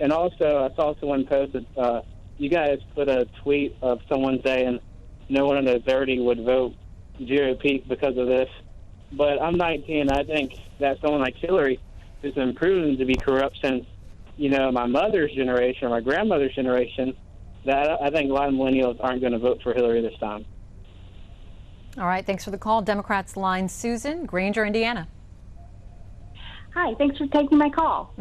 And also, I saw someone posted, you guys put a tweet of someone saying no one under 30 would vote GOP because of this. But I'm 19, and I think that someone like Hillary has been proven to be corrupt since, my mother's generation or my grandmother's generation, that I think a lot of millennials aren't going to vote for Hillary this time. All right, thanks for the call. Democrats line Susan, Granger, Indiana. Hi, thanks for taking my call.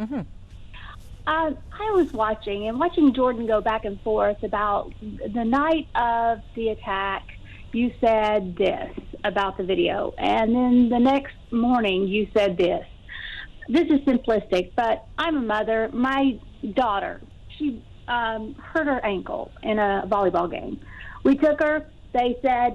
I was watching Jordan go back and forth about the night of the attack. You said this about the video, and then the next morning you said this. This is simplistic, but I'm a mother. My daughter, she hurt her ankle in a volleyball game. We took her. They said,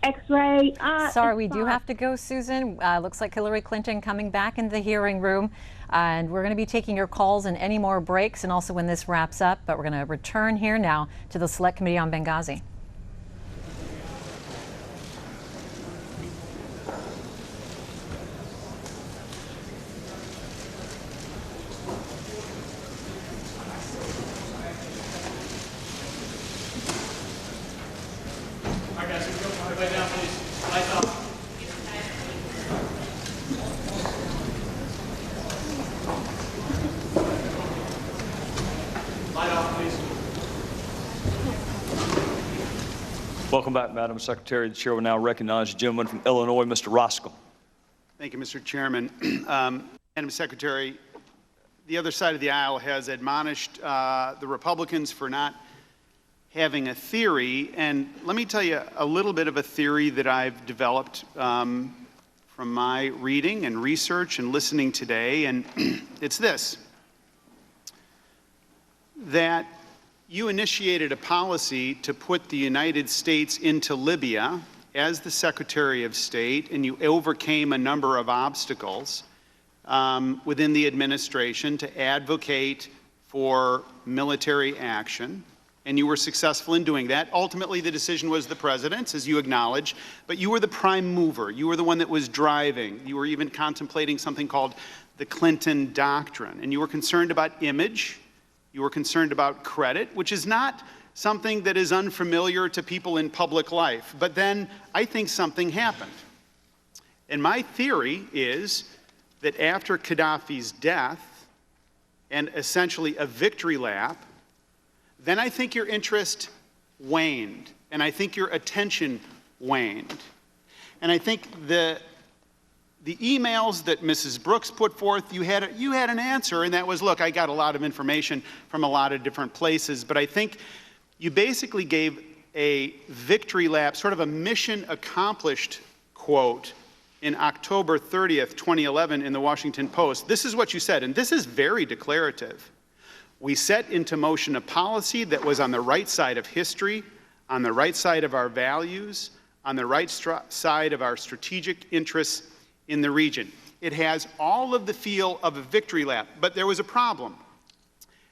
X-ray. Sorry, we do have to go, Susan. Looks like Hillary Clinton coming back in the hearing room. And we're going to be taking your calls and any more breaks and also when this wraps up. But we're going to return here now to the Select Committee on Benghazi. Welcome back, Madam Secretary. The Chair will now recognize the gentleman from Illinois, Mr. Roskell. Thank you, Mr. Chairman. Madam Secretary, the other side of the aisle has admonished the Republicans for not having a theory, and let me tell you a little bit of a theory that I've developed from my reading and research and listening today, and it's this, that you initiated a policy to put the United States into Libya as the Secretary of State, and you overcame a number of obstacles within the administration to advocate for military action, and you were successful in doing that. Ultimately, the decision was the president's, as you acknowledge, but you were the prime mover. You were the one that was driving. You were even contemplating something called the Clinton Doctrine, and you were concerned about image. You were concerned about credit, which is not something that is unfamiliar to people in public life. But then I think something happened. And my theory is that after Gaddafi's death and essentially a victory lap, then I think your interest waned, and I think your attention waned. And I think the emails that Mrs. Brooks put forth, you had an answer, and that was, look, I got a lot of information from a lot of different places, but I think you basically gave a victory lap, sort of a mission accomplished quote in October 30th, 2011 in the Washington Post. This is what you said, and this is very declarative. We set into motion a policy that was on the right side of history, on the right side of our values, on the right side of our strategic interests in the region. It has all of the feel of a victory lap, but there was a problem.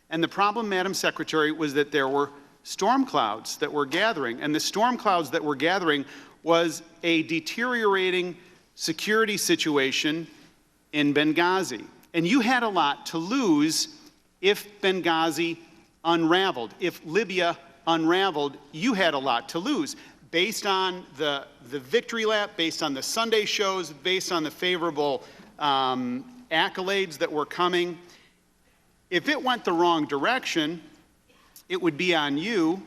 And the problem, Madam Secretary, was that there were storm clouds that were gathering, and the storm clouds that were gathering was a deteriorating security situation in Benghazi. And you had a lot to lose if Benghazi unraveled. If Libya unraveled, you had a lot to lose. Based on the victory lap, based on the Sunday shows, based on the favorable accolades that were coming, if it went the wrong direction, it would be on you.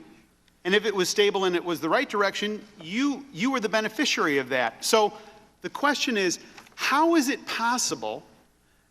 And if it was stable and it was the right direction, you were the beneficiary of that. So the question is, how is it possible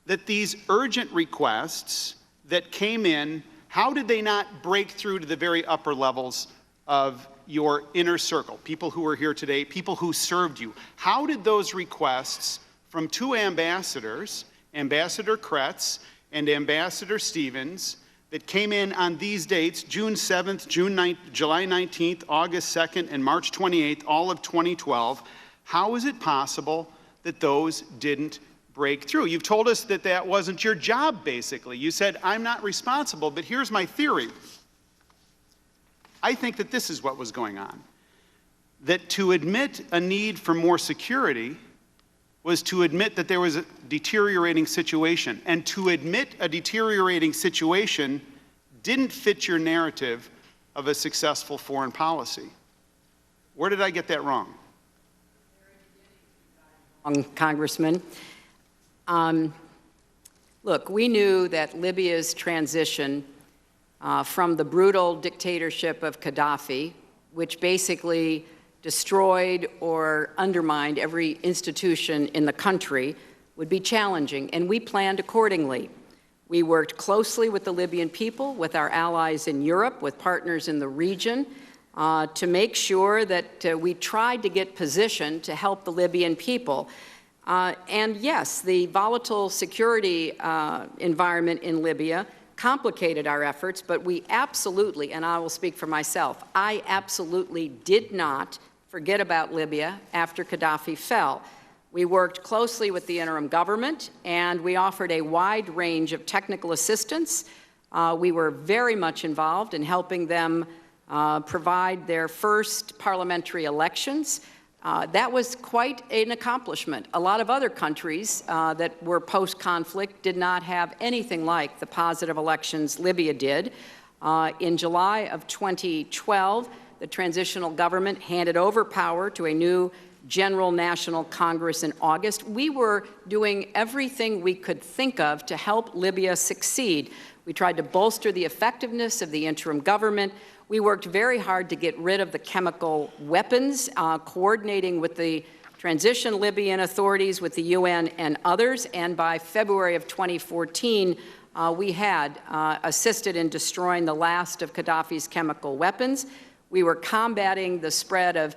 that these urgent requests that came in, how did they not break through to the very upper levels of your inner circle, people who are here today, people who served you? How did those requests from two ambassadors, Ambassador Kretz and Ambassador Stevens, that came in on these dates, June 7th, July 19th, August 2nd, and March 28th, all of 2012, how is it possible that those didn't break through? You've told us that that wasn't your job, basically. You said, I'm not responsible, but here's my theory. I think that this is what was going on. That to admit a need for more security was to admit that there was a deteriorating situation. And to admit a deteriorating situation didn't fit your narrative of a successful foreign policy. Where did I get that wrong? Congressman. Look, we knew that Libya's transition from the brutal dictatorship of Gaddafi, which basically destroyed or undermined every institution in the country, would be challenging, and we planned accordingly. We worked closely with the Libyan people, with our allies in Europe, with partners in the region, to make sure that we tried to get positioned to help the Libyan people. And yes, the volatile security environment in Libya complicated our efforts, but we absolutely, and I will speak for myself, I absolutely did not forget about Libya after Gaddafi fell. We worked closely with the interim government, and we offered a wide range of technical assistance. We were very much involved in helping them provide their first parliamentary elections. That was quite an accomplishment. A lot of other countries that were post-conflict did not have anything like the positive elections Libya did. In July of 2012, the transitional government handed over power to a new General National Congress in August. We were doing everything we could think of to help Libya succeed. We tried to bolster the effectiveness of the interim government. We worked very hard to get rid of the chemical weapons, coordinating with the transition Libyan authorities, with the UN and others. And by February of 2014, we had assisted in destroying the last of Gaddafi's chemical weapons. We were combating the spread of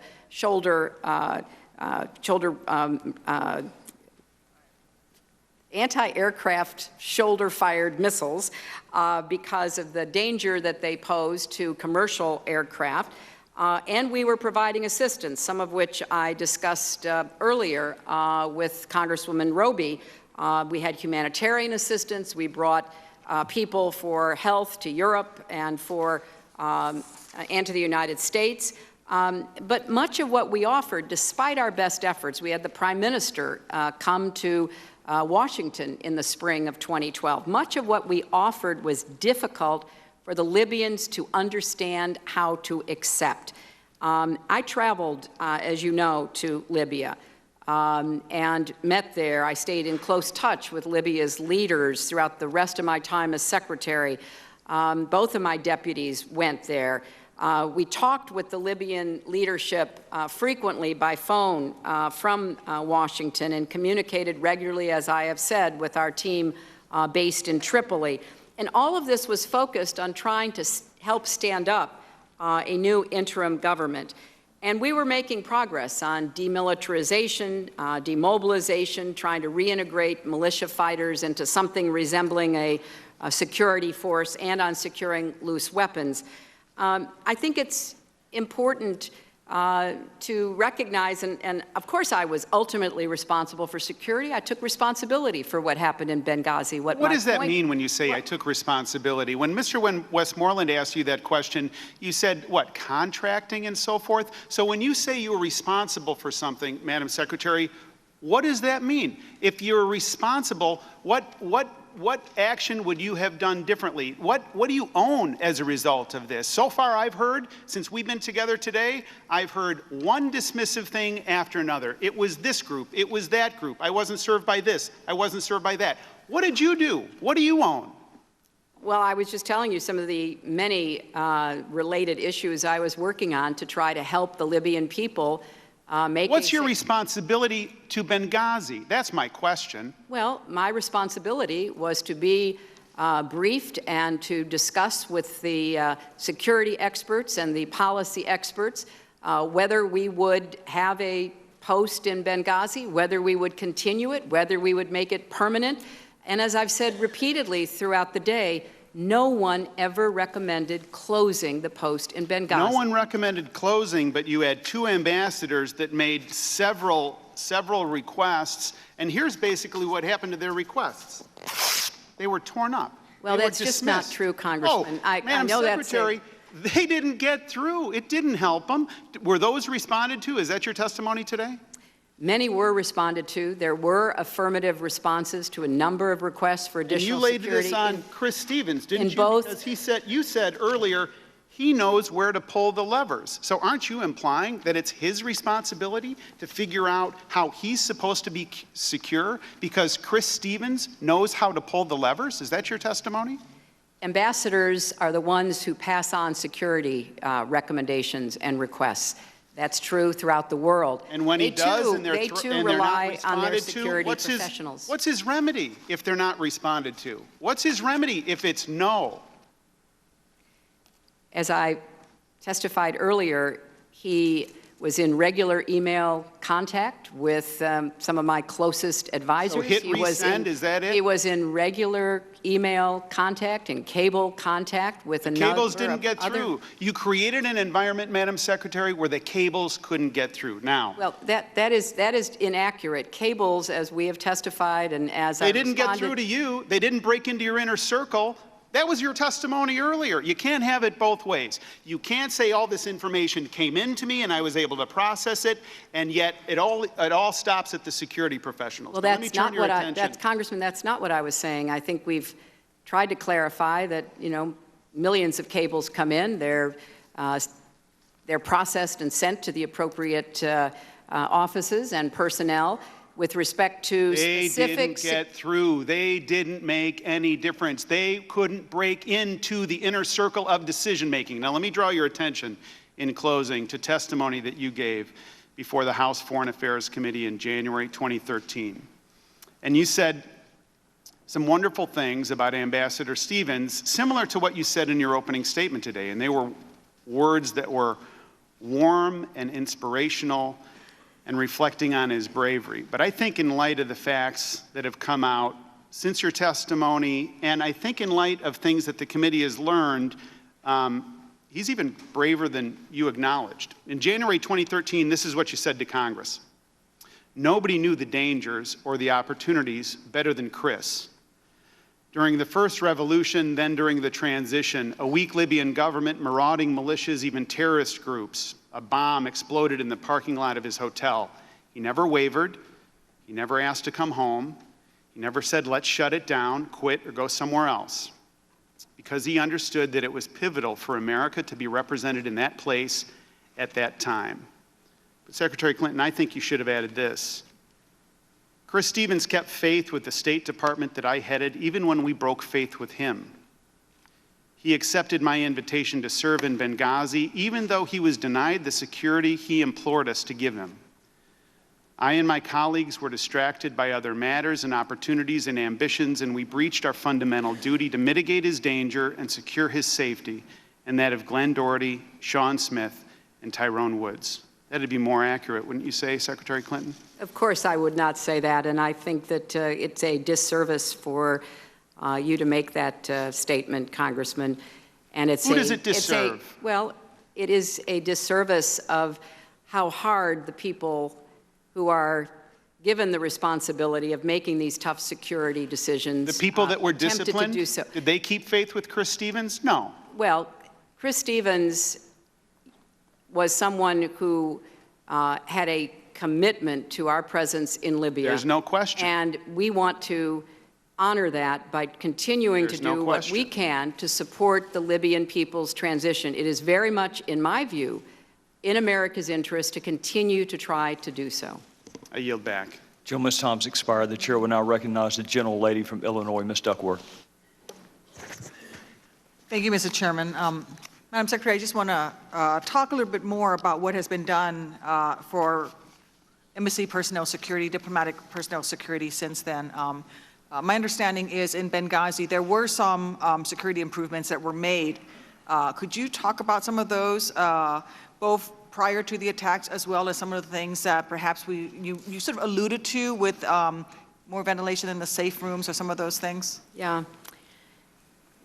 anti-aircraft shoulder-fired missiles because of the danger that they pose to commercial aircraft. And we were providing assistance, some of which I discussed earlier with Congresswoman Roby. We had humanitarian assistance. We brought people for health to Europe and to the United States. But much of what we offered, despite our best efforts, we had the Prime Minister come to Washington in the spring of 2012. Much of what we offered was difficult for the Libyans to understand how to accept. I traveled, as you know, to Libya and met there. I stayed in close touch with Libya's leaders throughout the rest of my time as secretary. Both of my deputies went there. We talked with the Libyan leadership frequently by phone from Washington and communicated regularly, as I have said, with our team based in Tripoli. And all of this was focused on trying to help stand up a new interim government. And we were making progress on demilitarization, demobilization, trying to reintegrate militia fighters into something resembling a security force, and on securing loose weapons. I think it's important to recognize, and of course I was ultimately responsible for security. I took responsibility for what happened in Benghazi. What does that mean when you say I took responsibility? When Mr. Westmoreland asked you that question, you said, what, contracting and so forth? So when you say you were responsible for something, Madam Secretary, what does that mean? If you're responsible, what action would you have done differently? What do you own as a result of this? So far I've heard, since we've been together today, I've heard one dismissive thing after another. It was this group, it was that group, I wasn't served by this, I wasn't served by that. What did you do? What do you own? Well, I was just telling you some of the many related issues I was working on to try to help the Libyan people What's your responsibility to Benghazi? That's my question. Well, my responsibility was to be briefed and to discuss with the security experts and the policy experts whether we would have a post in Benghazi, whether we would continue it, whether we would make it permanent. And as I've said repeatedly throughout the day, no one ever recommended closing the post in Benghazi. No one recommended closing, but you had two ambassadors that made several requests, and here's basically what happened to their requests. They were torn up. Well, that's just not true, Congressman. I know Madam Secretary, they didn't get through. It didn't help them. Were those responded to? Is that your testimony today? Many were responded to. There were affirmative responses to a number of requests for additional security. And you laid this on Chris Stevens, didn't you? Both, because you said earlier he knows where to pull the levers. So aren't you implying that it's his responsibility to figure out how he's supposed to be secure because Chris Stevens knows how to pull the levers? Is that your testimony? Ambassadors are the ones who pass on security recommendations and requests. That's true throughout the world. And when he does, and they too rely on their security professionals. What's his remedy if they're not responded to? What's his remedy if it's no? As I testified earlier, he was in regular email contact with some of my closest advisors. So hit resend, is that it? He was in regular email contact and cable contact with a number of cables didn't get through. You created an environment, Madam Secretary, where the cables couldn't get through. Now, well, that is inaccurate. Cables, as we have testified, and as they didn't get through to you. They didn't break into your inner circle. That was your testimony earlier. You can't have it both ways. You can't say all this information came into me and I was able to process it, and yet it all stops at the security professionals. Well, that's not what Congressman, that's not what I was saying. I think we've tried to clarify that, millions of cables come in. They're processed and sent to the appropriate offices and personnel. With respect to specifics. They didn't get through. They didn't make any difference. They couldn't break into the inner circle of decision-making. Now, let me draw your attention in closing to testimony that you gave before the House Foreign Affairs Committee in January 2013. And you said some wonderful things about Ambassador Stevens, similar to what you said in your opening statement today. And they were words that were warm and inspirational and reflecting on his bravery. But I think in light of the facts that have come out since your testimony, and I think in light of things that the committee has learned, he's even braver than you acknowledged. In January 2013, this is what you said to Congress. Nobody knew the dangers or the opportunities better than Chris. During the first revolution, then during the transition, a weak Libyan government, marauding militias, even terrorist groups, a bomb exploded in the parking lot of his hotel. He never wavered. He never asked to come home. He never said, let's shut it down, quit, or go somewhere else. Because he understood that it was pivotal for America to be represented in that place at that time. But Secretary Clinton, I think you should have added this. Chris Stevens kept faith with the State Department that I headed, even when we broke faith with him. He accepted my invitation to serve in Benghazi, even though he was denied the security he implored us to give him. I and my colleagues were distracted by other matters and opportunities and ambitions, and we breached our fundamental duty to mitigate his danger and secure his safety, and that of Glenn Doherty, Sean Smith, and Tyrone Woods. That'd be more accurate, wouldn't you say, Secretary Clinton? Of course I would not say that, and I think that it's a disservice for you to make that statement, Congressman. And Who does it disserve? Well, it is a disservice of how hard the people who are given the responsibility of making these tough security decisions. The people that were disciplined, to do so. Did they keep faith with Chris Stevens? No. Well, Chris Stevens was someone who had a commitment to our presence in Libya. There's no question. And we want to honor that by continuing to do what we can to support the Libyan people's transition. It is very much, in my view, in America's interest to continue to try to do so. I yield back. Gentleman's time's expired. The chair will now recognize the gentlelady from Illinois, Ms. Duckworth. Thank you, Mr. Chairman. Madam Secretary, I just want to talk a little bit more about what has been done for embassy personnel security, diplomatic personnel security since then. My understanding is in Benghazi, there were some security improvements that were made. Could you talk about some of those, both prior to the attacks as well as some of the things that perhaps you sort of alluded to with more ventilation in the safe rooms or some of those things? Yeah.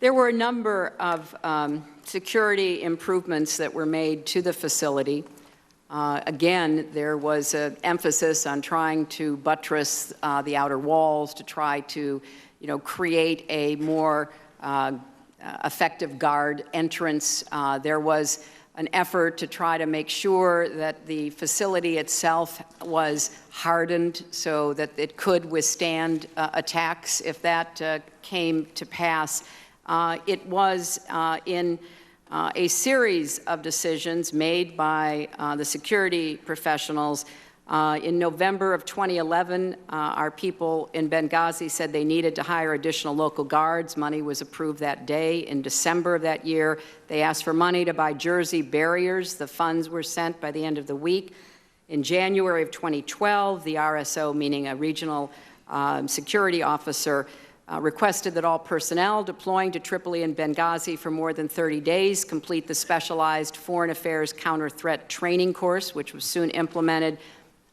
There were a number of security improvements that were made to the facility. Again, there was an emphasis on trying to buttress the outer walls to try to, create a more effective guard entrance. There was an effort to try to make sure that the facility itself was hardened so that it could withstand attacks if that came to pass. It was in a series of decisions made by the security professionals. In November of 2011, our people in Benghazi said they needed to hire additional local guards. Money was approved that day. In December of that year, they asked for money to buy jersey barriers. The funds were sent by the end of the week. In January of 2012, the RSO, meaning a regional security officer, requested that all personnel deploying to Tripoli and Benghazi for more than 30 days complete the specialized Foreign Affairs counter-threat training course, which was soon implemented.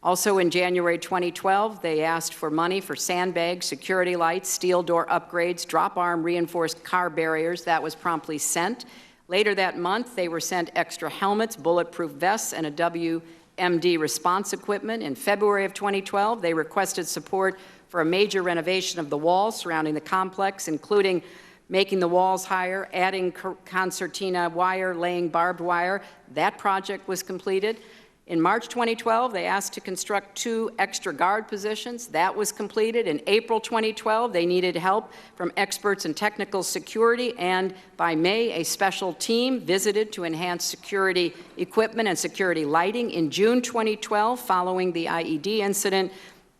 Also in January 2012, they asked for money for sandbags, security lights, steel door upgrades, drop-arm reinforced car barriers. That was promptly sent. Later that month, they were sent extra helmets, bulletproof vests, and a WMD response equipment. In February of 2012, they requested support for a major renovation of the walls surrounding the complex, including making the walls higher, adding concertina wire, laying barbed wire. That project was completed. In March 2012, they asked to construct 2 extra guard positions. That was completed. In April 2012, they needed help from experts in technical security, and by May, a special team visited to enhance security equipment and security lighting. In June 2012, following the IED incident,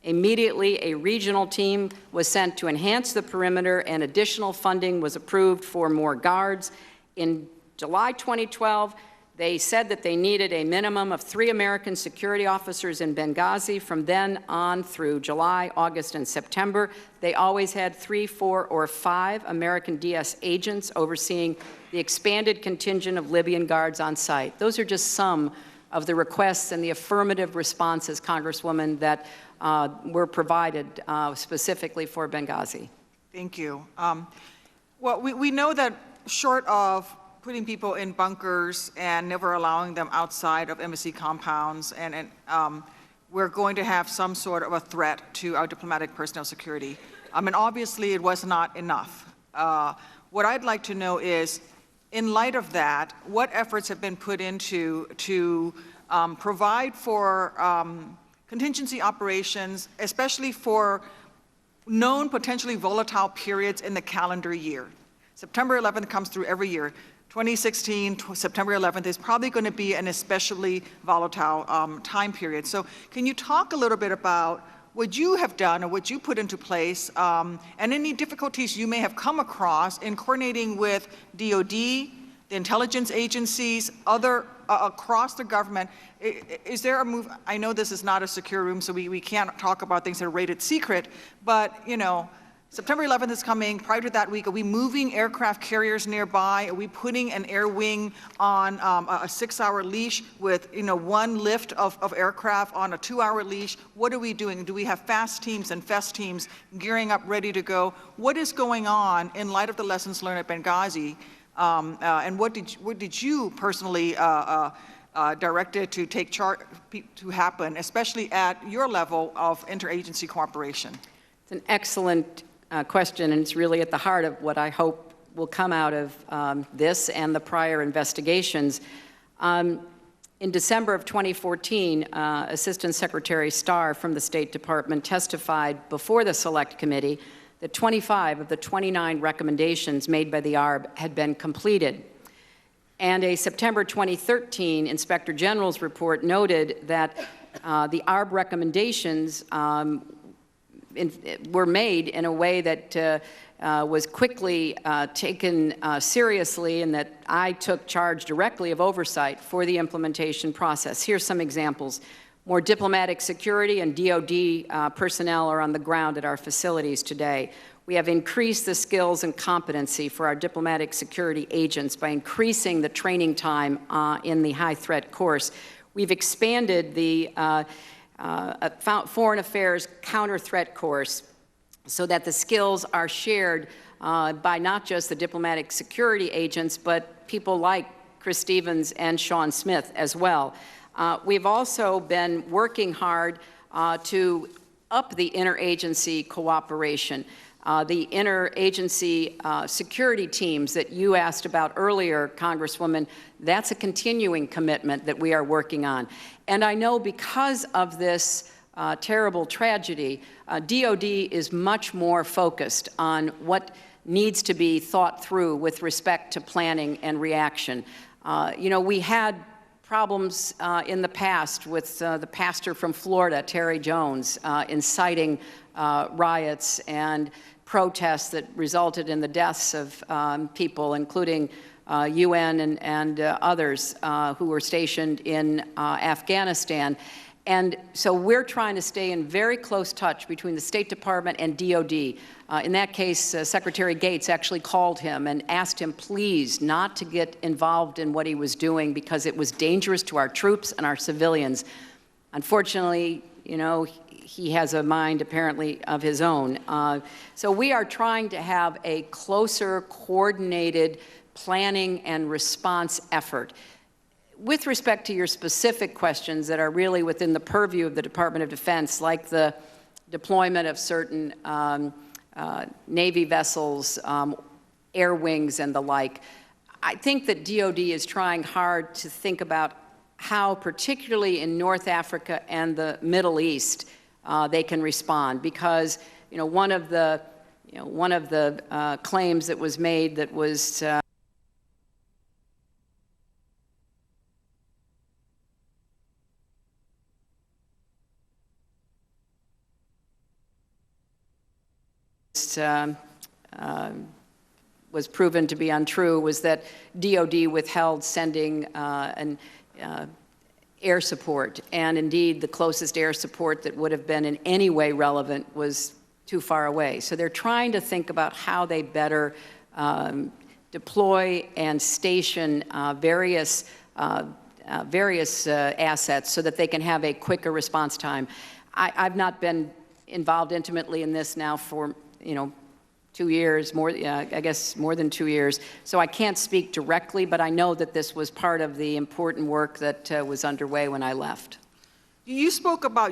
immediately a regional team was sent to enhance the perimeter, and additional funding was approved for more guards. In July 2012, they said that they needed a minimum of 3 American security officers in Benghazi. From then on through July, August, and September, they always had 3, 4, or 5 American DS agents overseeing the expanded contingent of Libyan guards on site. Those are just some of the requests and the affirmative responses, Congresswoman, that were provided specifically for Benghazi. Thank you. Well, we know that short of putting people in bunkers and never allowing them outside of embassy compounds, and we're going to have some sort of a threat to our diplomatic personnel security. And obviously it was not enough. What I'd like to know is, in light of that, what efforts have been put into to provide for contingency operations, especially for known potentially volatile periods in the calendar year? September 11th comes through every year. 2016, September 11th is probably going to be an especially volatile time period. So can you talk a little bit about what you have done or what you put into place and any difficulties you may have come across in coordinating with DOD, the intelligence agencies, other across the government? Is there a move? I know this is not a secure room, so we can't talk about things that are rated secret, but you know, September 11th is coming. Prior to that week, are we moving aircraft carriers nearby? Are we putting an air wing on a 6-hour leash with 1 lift of aircraft on a 2-hour leash? What are we doing? Do we have fast teams and fest teams gearing up, ready to go? What is going on in light of the lessons learned at Benghazi? And what did you personally directed to take charge to happen, especially at your level of interagency cooperation? It's an excellent question, and it's really at the heart of what I hope will come out of this and the prior investigations. In December of 2014, Assistant Secretary Starr from the State Department testified before the Select Committee that 25 of the 29 recommendations made by the ARB had been completed. And a September 2013 Inspector General's report noted that the ARB recommendations were made in a way that was quickly taken seriously, and that I took charge directly of oversight for the implementation process. Here's some examples. More diplomatic security and DOD personnel are on the ground at our facilities today. We have increased the skills and competency for our diplomatic security agents by increasing the training time in the high threat course. We've expanded the Foreign Affairs counter-threat course so that the skills are shared by not just the diplomatic security agents, but people like Chris Stevens and Sean Smith as well. We've also been working hard to up the interagency cooperation. The interagency security teams that you asked about earlier, Congresswoman, that's a continuing commitment that we are working on. And I know because of this terrible tragedy, DOD is much more focused on what needs to be thought through with respect to planning and reaction. We had problems in the past with the pastor from Florida, Terry Jones, inciting riots and protests that resulted in the deaths of people, including UN and others who were stationed in Afghanistan. And so we're trying to stay in very close touch between the State Department and DOD. In that case, Secretary Gates actually called him and asked him, please, not to get involved in what he was doing because it was dangerous to our troops and our civilians. Unfortunately, he has a mind apparently of his own. So we are trying to have a closer, coordinated planning and response effort. With respect to your specific questions that are really within the purview of the Department of Defense, like the deployment of certain Navy vessels, air wings, and the like, I think that DOD is trying hard to think about how, particularly in North Africa and the Middle East, they can respond. Because one of the claims that was made that was was proven to be untrue was that DOD withheld sending air support, and indeed the closest air support that would have been in any way relevant was too far away. So they're trying to think about how they better deploy and station various assets so that they can have a quicker response time. I've not been involved intimately in this now for 2 years, I guess more than 2 years. So I can't speak directly, but I know that this was part of the important work that was underway when I left. You spoke about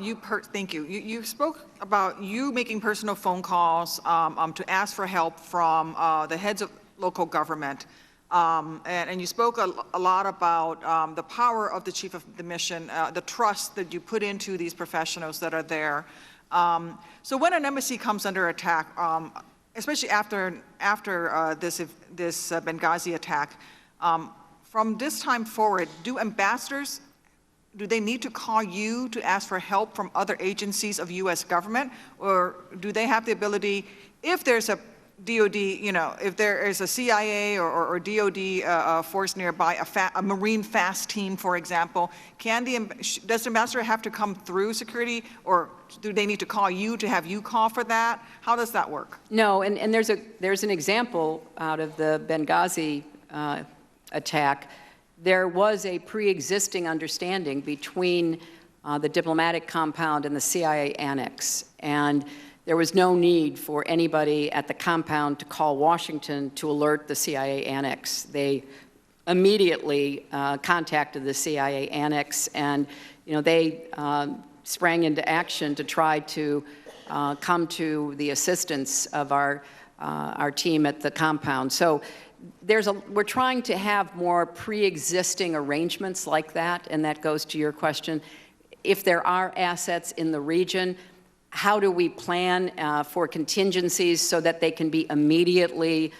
thank you. You spoke about you making personal phone calls to ask for help from the heads of local government. And you spoke a lot about the power of the chief of the mission, the trust that you put into these professionals that are there. So when an embassy comes under attack, especially after this Benghazi attack, from this time forward, do ambassadors, do they need to call you to ask for help from other agencies of U.S. government, or do they have the ability, if there's a DOD, if there is a CIA or DOD force nearby, a Marine fast team, for example, does the ambassador have to come through security, or do they need to call you to have you call for that? How does that work? No, and there's an example out of the Benghazi attack. There was a pre-existing understanding between the diplomatic compound and the CIA annex, and there was no need for anybody at the compound to call Washington to alert the CIA annex. They immediately contacted the CIA annex, and they sprang into action to try to come to the assistance of our team at the compound. So we're trying to have more pre-existing arrangements like that, and that goes to your question. If there are assets in the region, how do we plan for contingencies so that they can be immediately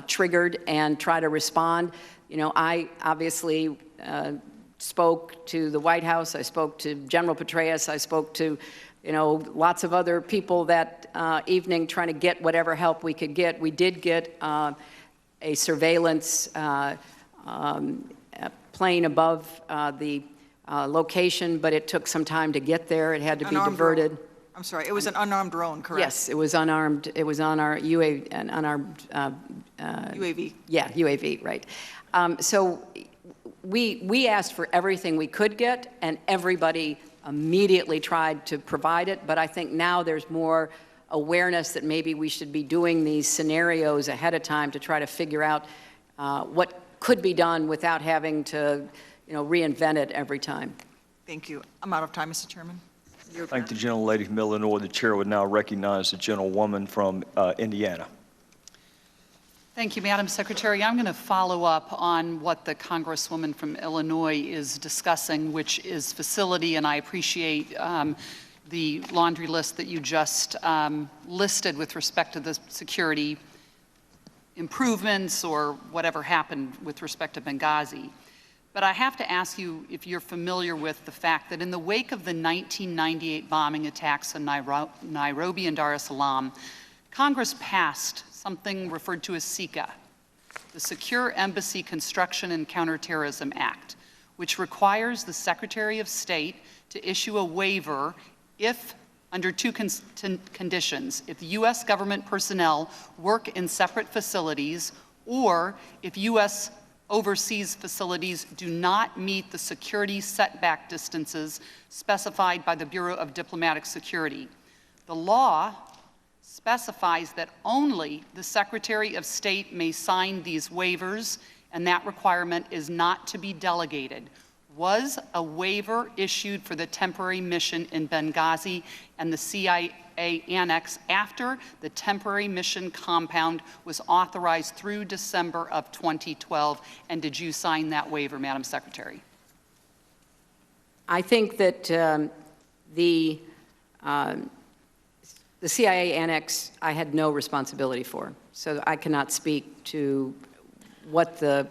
triggered and try to respond? I obviously spoke to the White House, I spoke to General Petraeus, I spoke to lots of other people that evening trying to get whatever help we could get. We did get a surveillance plane above the location, but it took some time to get there. It had to be diverted. Drone. I'm sorry, it was an unarmed drone, correct? Yes, it was unarmed. It was on our UAV, UAV. Yeah, UAV, right. So we asked for everything we could get, and everybody immediately tried to provide it. But I think now there's more awareness that maybe we should be doing these scenarios ahead of time to try to figure out what could be done without having to, reinvent it every time. Thank you. I'm out of time, Mr. Chairman. Thank the gentlelady from Illinois. The chair would now recognize the gentlewoman from Indiana. Thank you, Madam Secretary. I'm going to follow up on what the Congresswoman from Illinois is discussing, which is facility, and I appreciate the laundry list that you just listed with respect to the security improvements or whatever happened with respect to Benghazi. But I have to ask you if you're familiar with the fact that in the wake of the 1998 bombing attacks in Nairobi and Dar es Salaam, Congress passed something referred to as SECA, the Secure Embassy Construction and Counterterrorism Act, which requires the Secretary of State to issue a waiver if, under two conditions, if U.S. government personnel work in separate facilities or if U.S. overseas facilities do not meet the security setback distances specified by the Bureau of Diplomatic Security. The law specifies that only the Secretary of State may sign these waivers, and that requirement is not to be delegated. Was a waiver issued for the temporary mission in Benghazi and the CIA annex after the temporary mission compound was authorized through December of 2012? And did you sign that waiver, Madam Secretary? I think that the CIA annex I had no responsibility for, so I cannot speak to what the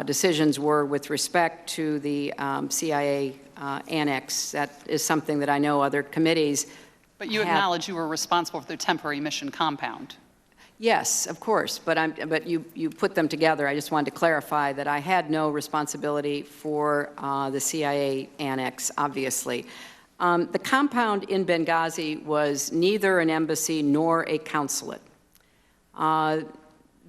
decisions were with respect to the CIA annex. That is something that I know other committees. But you acknowledge you were responsible for the temporary mission compound. Yes, of course, but you put them together. I just wanted to clarify that I had no responsibility for the CIA annex, obviously. The compound in Benghazi was neither an embassy nor a consulate.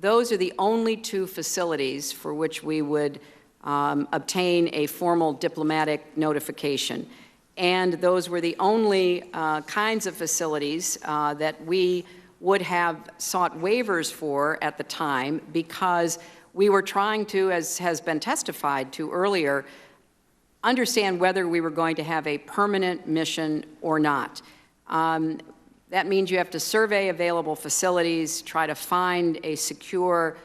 Those are the only two facilities for which we would obtain a formal diplomatic notification. And those were the only kinds of facilities that we would have sought waivers for at the time, because we were trying to, as has been testified to earlier, understand whether we were going to have a permanent mission or not. That means you have to survey available facilities, try to find a secure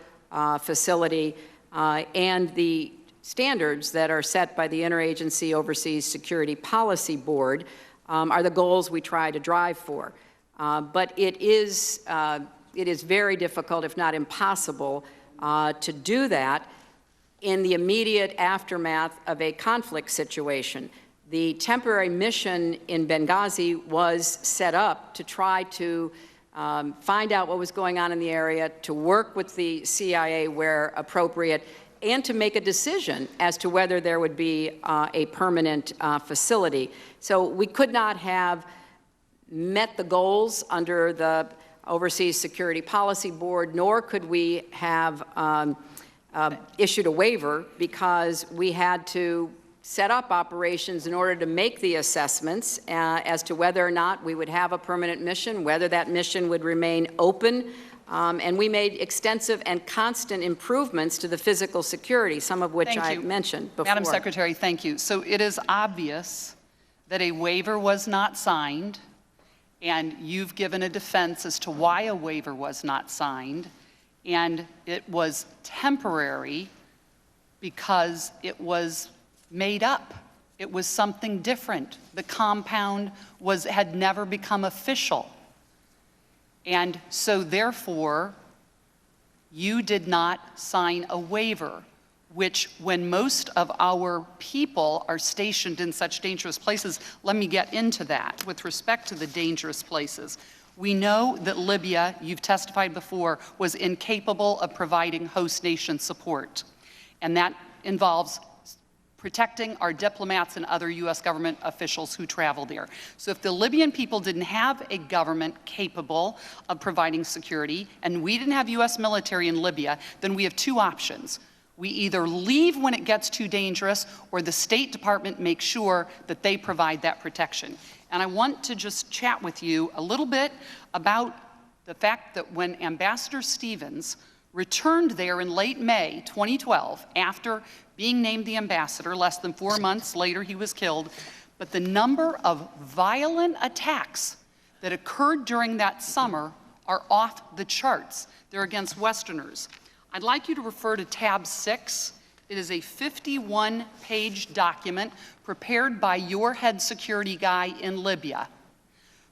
facility, and the standards that are set by the Interagency Overseas Security Policy Board are the goals we try to drive for. But it is very difficult, if not impossible, to do that in the immediate aftermath of a conflict situation. The temporary mission in Benghazi was set up to try to find out what was going on in the area, to work with the CIA where appropriate, and to make a decision as to whether there would be a permanent facility. So we could not have met the goals under the Overseas Security Policy Board, nor could we have issued a waiver, because we had to set up operations in order to make the assessments as to whether or not we would have a permanent mission, whether that mission would remain open. And we made extensive and constant improvements to the physical security, some of which I mentioned before. Madam Secretary, thank you. So it is obvious that a waiver was not signed, and you've given a defense as to why a waiver was not signed, and it was temporary because it was made up. It was something different. The compound had never become official. And so therefore, you did not sign a waiver, which, when most of our people are stationed in such dangerous places, let me get into that with respect to the dangerous places. We know that Libya, you've testified before, was incapable of providing host nation support. And that involves protecting our diplomats and other U.S. government officials who travel there. So if the Libyan people didn't have a government capable of providing security, and we didn't have U.S. military in Libya, then we have two options. We either leave when it gets too dangerous, or the State Department makes sure that they provide that protection. And I want to just chat with you a little bit about the fact that when Ambassador Stevens returned there in late May 2012, after being named the ambassador, less than 4 months later he was killed, but the number of violent attacks that occurred during that summer are off the charts. They're against Westerners. I'd like you to refer to tab 6. It is a 51-page document prepared by your head security guy in Libya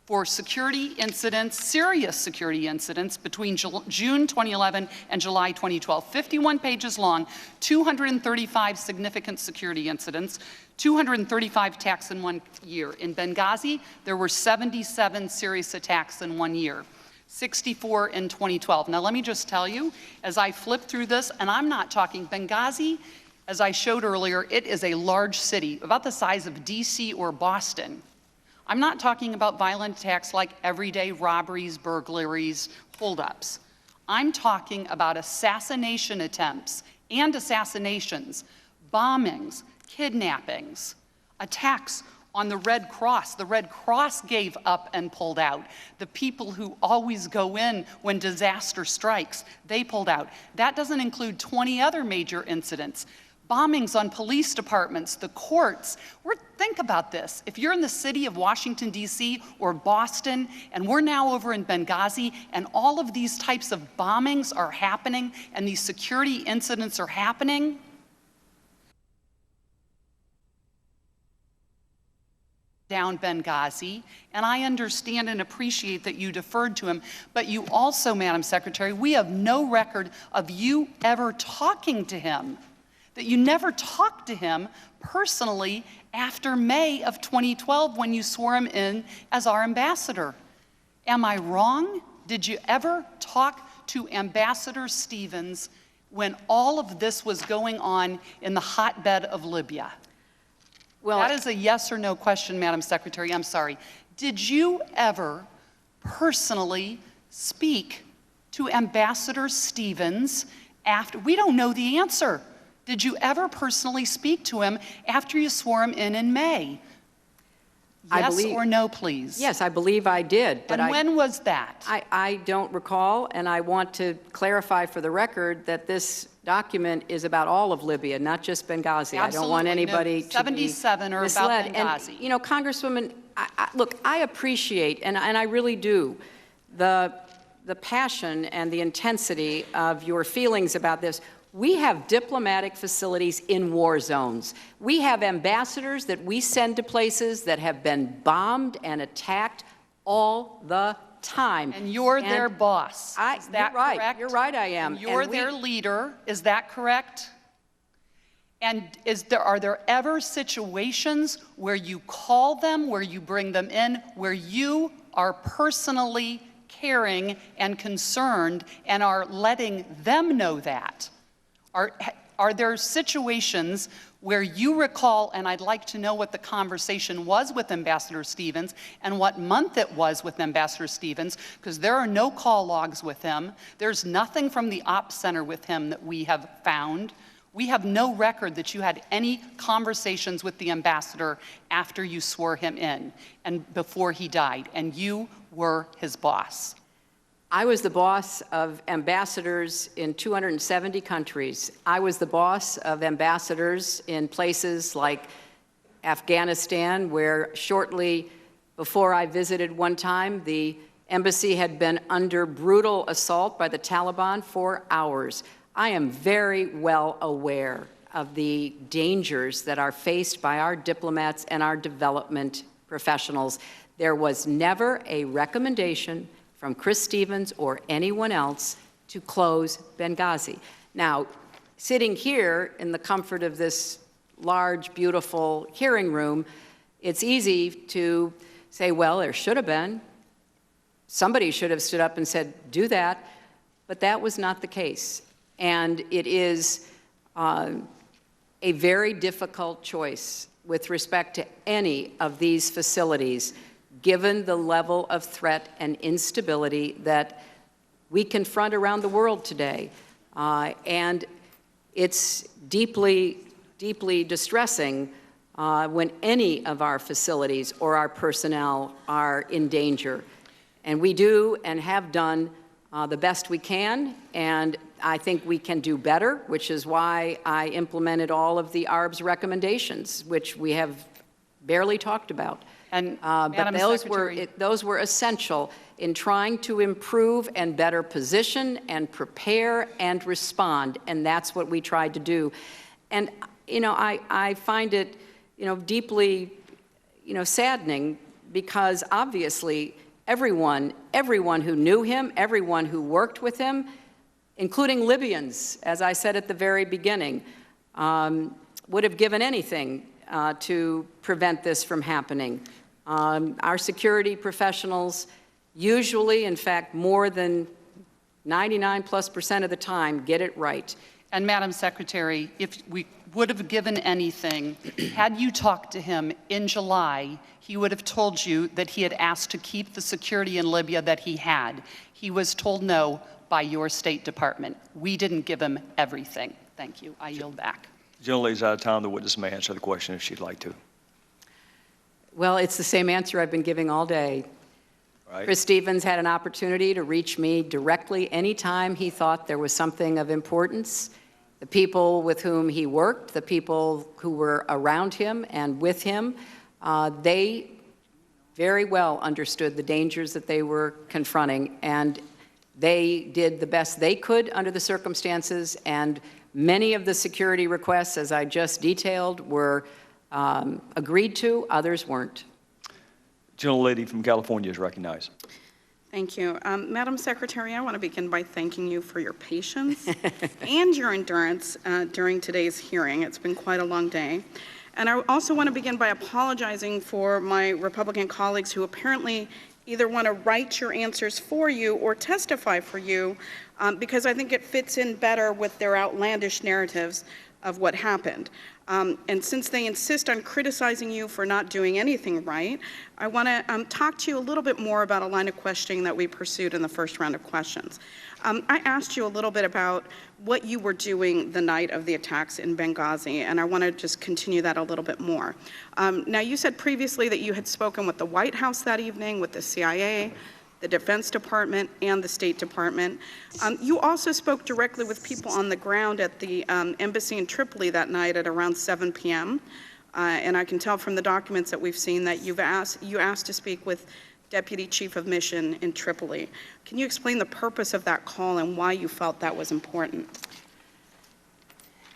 for security incidents, serious security incidents between June 2011 and July 2012. 51 pages long, 235 significant security incidents, 235 attacks in 1 year. In Benghazi, there were 77 serious attacks in 1 year. 64 in 2012. Now let me just tell you, as I flip through this, and I'm not talking Benghazi, as I showed earlier, it is a large city, about the size of DC or Boston. I'm not talking about violent attacks like everyday robberies, burglaries, holdups. I'm talking about assassination attempts and assassinations, bombings, kidnappings, attacks on the Red Cross. The Red Cross gave up and pulled out. The people who always go in when disaster strikes, they pulled out. That doesn't include 20 other major incidents. Bombings on police departments, the courts. Think about this. If you're in the city of Washington, D.C. or Boston, and we're now over in Benghazi, and all of these types of bombings are happening, and these security incidents are happening, down Benghazi, and I understand and appreciate that you deferred to him, but you also, Madam Secretary, we have no record of you ever talking to him, that you never talked to him personally after May of 2012 when you swore him in as our ambassador. Am I wrong? Did you ever talk to Ambassador Stevens when all of this was going on in the hotbed of Libya? Well, that is a yes or no question, Madam Secretary. I'm sorry. Did you ever personally speak to Ambassador Stevens after? We don't know the answer. Did you ever personally speak to him after you swore him in May? Yes or no, please? Yes, I believe I did. But and when was that? I don't recall, and I want to clarify for the record that this document is about all of Libya, not just Benghazi. Absolutely. I don't want anybody to 77 are misled. about Benghazi. And, you know, Congresswoman, look, I appreciate, and I really do, the passion and the intensity of your feelings about this. We have diplomatic facilities in war zones. We have ambassadors that we send to places that have been bombed and attacked all the time. And you're their boss. Is that you're right. correct? You're right, I am. And you're their leader. Is that correct? And are there ever situations where you call them, where you bring them in, where you are personally caring and concerned and are letting them know that? Are there situations where you recall, and I'd like to know what the conversation was with Ambassador Stevens and what month it was with Ambassador Stevens, because there are no call logs with him. There's nothing from the Ops Center with him that we have found. We have no record that you had any conversations with the ambassador after you swore him in and before he died, and you were his boss. I was the boss of ambassadors in 270 countries. I was the boss of ambassadors in places like Afghanistan, where shortly before I visited one time, the embassy had been under brutal assault by the Taliban for hours. I am very well aware of the dangers that are faced by our diplomats and our development professionals. There was never a recommendation from Chris Stevens or anyone else to close Benghazi. Now, sitting here in the comfort of this large, beautiful hearing room, it's easy to say, well, there should have been. Somebody should have stood up and said, do that. But that was not the case. And it is a very difficult choice with respect to any of these facilities, given the level of threat and instability that we confront around the world today. And it's deeply, deeply distressing when any of our facilities or our personnel are in danger. And we do and have done the best we can, and I think we can do better, which is why I implemented all of the ARB's recommendations, which we have barely talked about. And But Madam Secretary, those were essential in trying to improve and better position and prepare and respond, and that's what we tried to do. And, I find it, deeply, saddening, because obviously everyone who knew him, everyone who worked with him, including Libyans, as I said at the very beginning, would have given anything to prevent this from happening. Our security professionals usually, in fact, more than 99+% of the time, get it right. and Madam Secretary, if we would have given anything, had you talked to him in July, he would have told you that he had asked to keep the security in Libya that he had. He was told no by your State Department. We didn't give him everything. Thank you. I yield back. The gentlelady's out of time. The witness may answer the question if she'd like to. Well, it's the same answer I've been giving all day. Right. Chris Stevens had an opportunity to reach me directly anytime he thought there was something of importance. The people with whom he worked, the people who were around him and with him, they very well understood the dangers that they were confronting, and they did the best they could under the circumstances, and many of the security requests, as I just detailed, were agreed to, others weren't. Gentlelady from California is recognized. Thank you. Madam Secretary, I want to begin by thanking you for your patience and your endurance during today's hearing. It's been quite a long day. And I also want to begin by apologizing for my Republican colleagues who apparently either want to write your answers for you or testify for you, because I think it fits in better with their outlandish narratives of what happened. And since they insist on criticizing you for not doing anything right, I want to talk to you a little bit more about a line of questioning that we pursued in the first round of questions. I asked you a little bit about what you were doing the night of the attacks in Benghazi, and I want to just continue that a little bit more. Now, you said previously that you had spoken with the White House that evening, with the CIA, the Defense Department, and the State Department. You also spoke directly with people on the ground at the embassy in Tripoli that night at around 7 p.m. And I can tell from the documents that we've seen that you asked to speak with Deputy Chief of Mission in Tripoli. Can you explain the purpose of that call and why you felt that was important?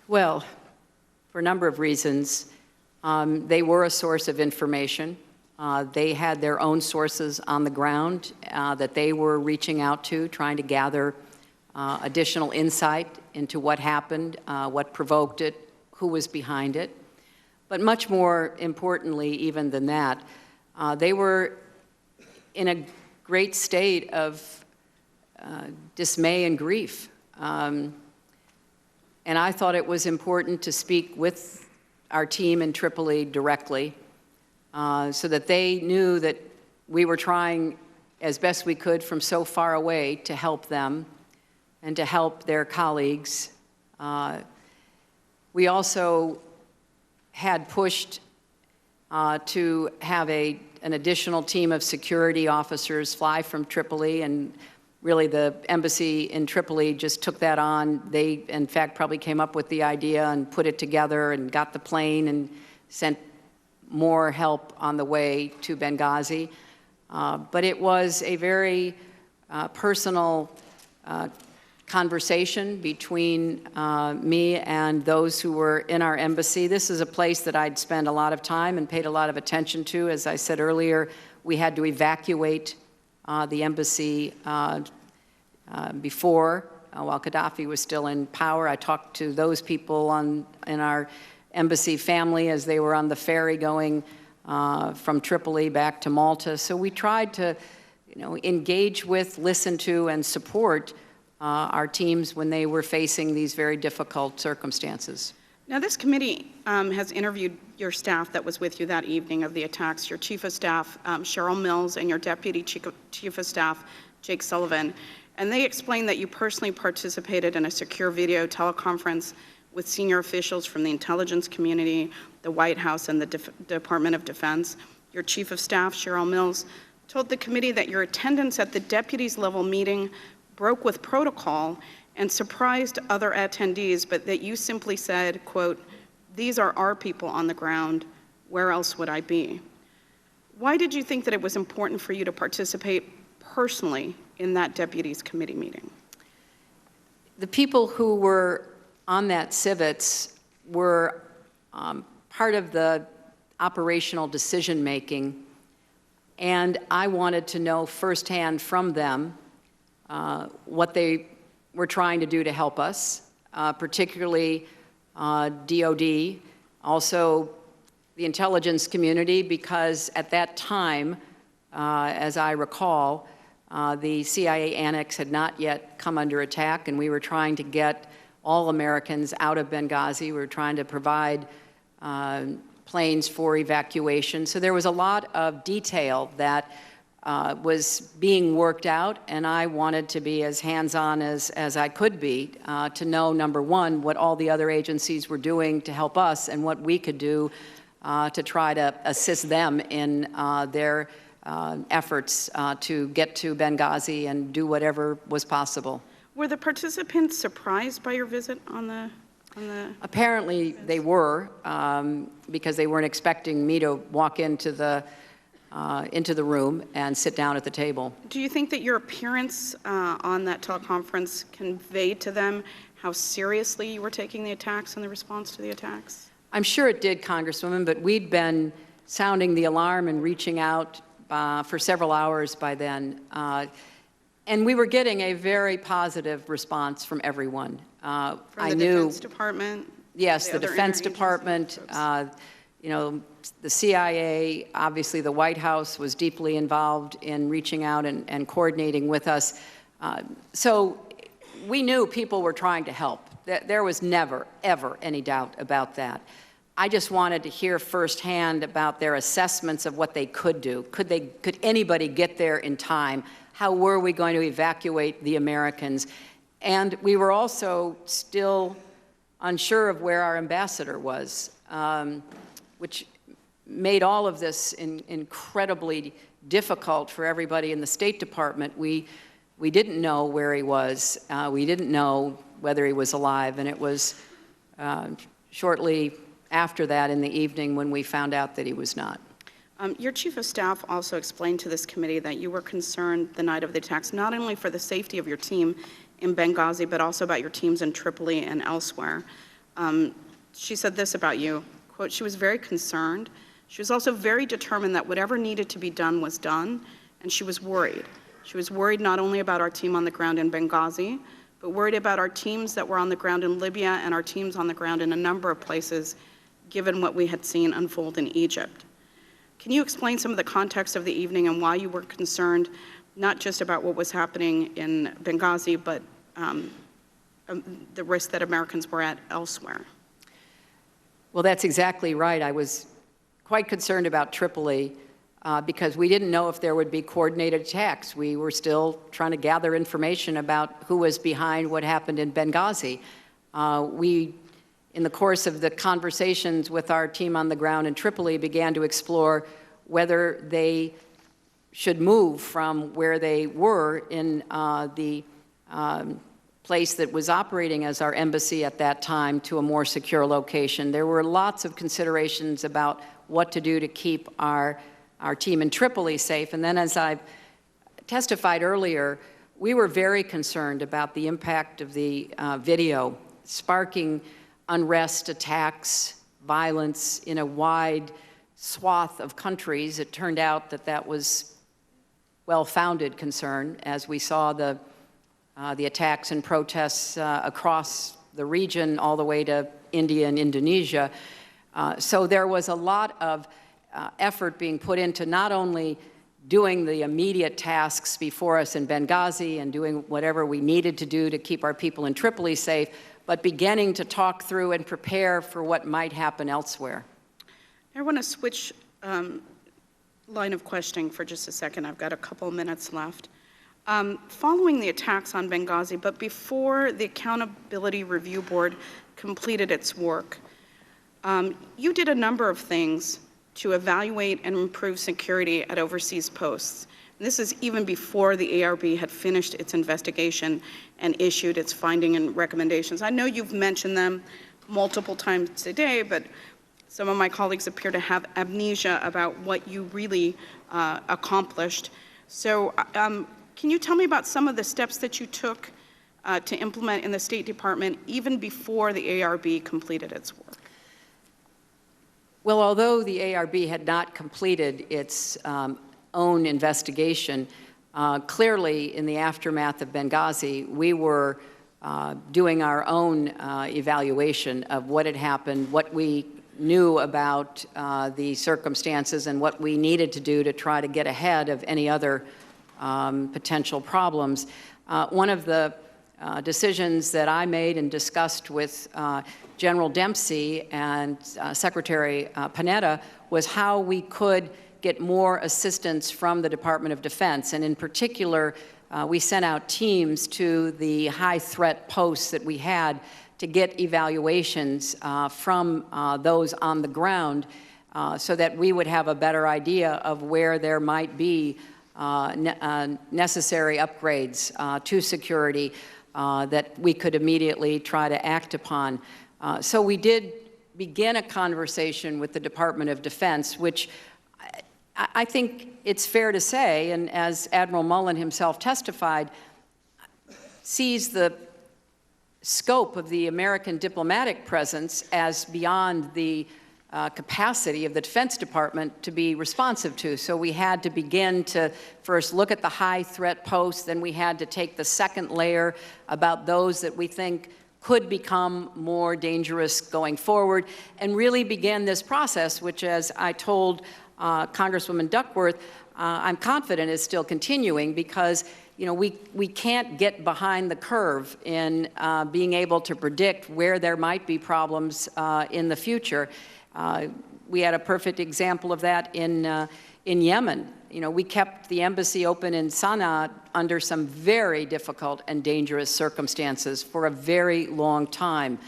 Well, for a number of reasons. They were a source of information. They had their own sources on the ground that they were reaching out to, trying to gather additional insight into what happened, what provoked it, who was behind it. But much more importantly, even than that, they were in a great state of dismay and grief. And I thought it was important to speak with our team in Tripoli directly, so that they knew that we were trying as best we could from so far away to help them and to help their colleagues. We also had pushed to have an additional team of security officers fly from Tripoli, and really the embassy in Tripoli just took that on. They, in fact, probably came up with the idea and put it together and got the plane and sent more help on the way to Benghazi. But it was a very personal conversation between me and those who were in our embassy. This is a place that I'd spent a lot of time and paid a lot of attention to. As I said earlier, we had to evacuate the embassy before, while Gaddafi was still in power. I talked to those people in our embassy family as they were on the ferry going from Tripoli back to Malta. So we tried to, engage with, listen to, and support our teams when they were facing these very difficult circumstances. Now, this committee has interviewed your staff that was with you that evening of the attacks, your Chief of Staff, Cheryl Mills, and your Deputy Chief of Staff, Jake Sullivan. And they explained that you personally participated in a secure video teleconference with senior officials from the intelligence community, the White House, and the Department of Defense. Your Chief of Staff, Cheryl Mills, told the committee that your attendance at the deputies level meeting broke with protocol and surprised other attendees, but that you simply said, quote, "These are our people on the ground. where else would I be? Why did you think that it was important for you to participate personally in that Deputies Committee meeting? The people who were on that civets were part of the operational decision-making, and I wanted to know firsthand from them what they were trying to do to help us, particularly DOD, also the intelligence community, because at that time, as I recall, the CIA annex had not yet come under attack, and we were trying to get all Americans out of Benghazi. We were trying to provide planes for evacuation. So there was a lot of detail that was being worked out, and I wanted to be as hands-on as I could be to know, number one, what all the other agencies were doing to help us and what we could do to try to assist them in their efforts to get to Benghazi and do whatever was possible. Were the participants surprised by your visit on the Apparently they were, because they weren't expecting me to walk into the room and sit down at the table. Do you think that your appearance on that teleconference conveyed to them how seriously you were taking the attacks and the response to the attacks? I'm sure it did, Congresswoman, but we'd been sounding the alarm and reaching out for several hours by then. And we were getting a very positive response from everyone. From the Defense Department? Yes, the Defense Department, you know, the CIA, obviously the White House was deeply involved in reaching out and coordinating with us. So we knew people were trying to help. There was never, ever any doubt about that. I just wanted to hear firsthand about their assessments of what they could do. Could anybody get there in time? How were we going to evacuate the Americans? And we were also still unsure of where our ambassador was, which made all of this incredibly difficult for everybody in the State Department. We didn't know where he was. We didn't know whether he was alive, and it was shortly after that in the evening when we found out that he was not. Your Chief of Staff also explained to this committee that you were concerned the night of the attacks not only for the safety of your team in Benghazi, but also about your teams in Tripoli and elsewhere. She said this about you, quote, she was very concerned. She was also very determined that whatever needed to be done was done, and she was worried. She was worried not only about our team on the ground in Benghazi, but worried about our teams that were on the ground in Libya and our teams on the ground in a number of places, given what we had seen unfold in Egypt. Can you explain some of the context of the evening and why you were concerned, not just about what was happening in Benghazi, but the risk that Americans were at elsewhere? Well, that's exactly right. I was quite concerned about Tripoli because we didn't know if there would be coordinated attacks. We were still trying to gather information about who was behind what happened in Benghazi. In the course of the conversations with our team on the ground in Tripoli, began to explore whether they should move from where they were in the place that was operating as our embassy at that time to a more secure location. There were lots of considerations about what to do to keep our team in Tripoli safe. And then, as I've testified earlier, we were very concerned about the impact of the video sparking unrest, attacks, violence in a wide swath of countries. It turned out that that was well-founded concern as we saw the attacks and protests across the region all the way to India and Indonesia. So there was a lot of effort being put into not only doing the immediate tasks before us in Benghazi and doing whatever we needed to do to keep our people in Tripoli safe, but beginning to talk through and prepare for what might happen elsewhere. I want to switch line of questioning for just a second. I've got a couple minutes left. Following the attacks on Benghazi, but before the Accountability Review Board completed its work, you did a number of things to evaluate and improve security at overseas posts. And this is even before the ARB had finished its investigation and issued its finding and recommendations. I know you've mentioned them multiple times today, but Some of my colleagues appear to have amnesia about what you really accomplished. So can you tell me about some of the steps that you took to implement in the State Department even before the ARB completed its work? Well, although the ARB had not completed its own investigation, clearly in the aftermath of Benghazi, we were doing our own evaluation of what had happened, what we knew about the circumstances, and what we needed to do to try to get ahead of any other potential problems. One of the decisions that I made and discussed with General Dempsey and Secretary Panetta was how we could get more assistance from the Department of Defense. And in particular, we sent out teams to the high threat posts that we had to get evaluations from those on the ground so that we would have a better idea of where there might be necessary upgrades to security that we could immediately try to act upon. So we did begin a conversation with the Department of Defense, which I think it's fair to say, and as Admiral Mullen himself testified, sees the scope of the American diplomatic presence as beyond the capacity of the Defense Department to be responsive to. So we had to begin to first look at the high threat posts, then we had to take the second layer about those that we think could become more dangerous going forward, and really begin this process, which, as I told Congresswoman Duckworth, I'm confident is still continuing, because we can't get behind the curve in being able to predict where there might be problems in the future. We had a perfect example of that in Yemen. We kept the embassy open in Sana'a under some very difficult and dangerous circumstances for a very long time.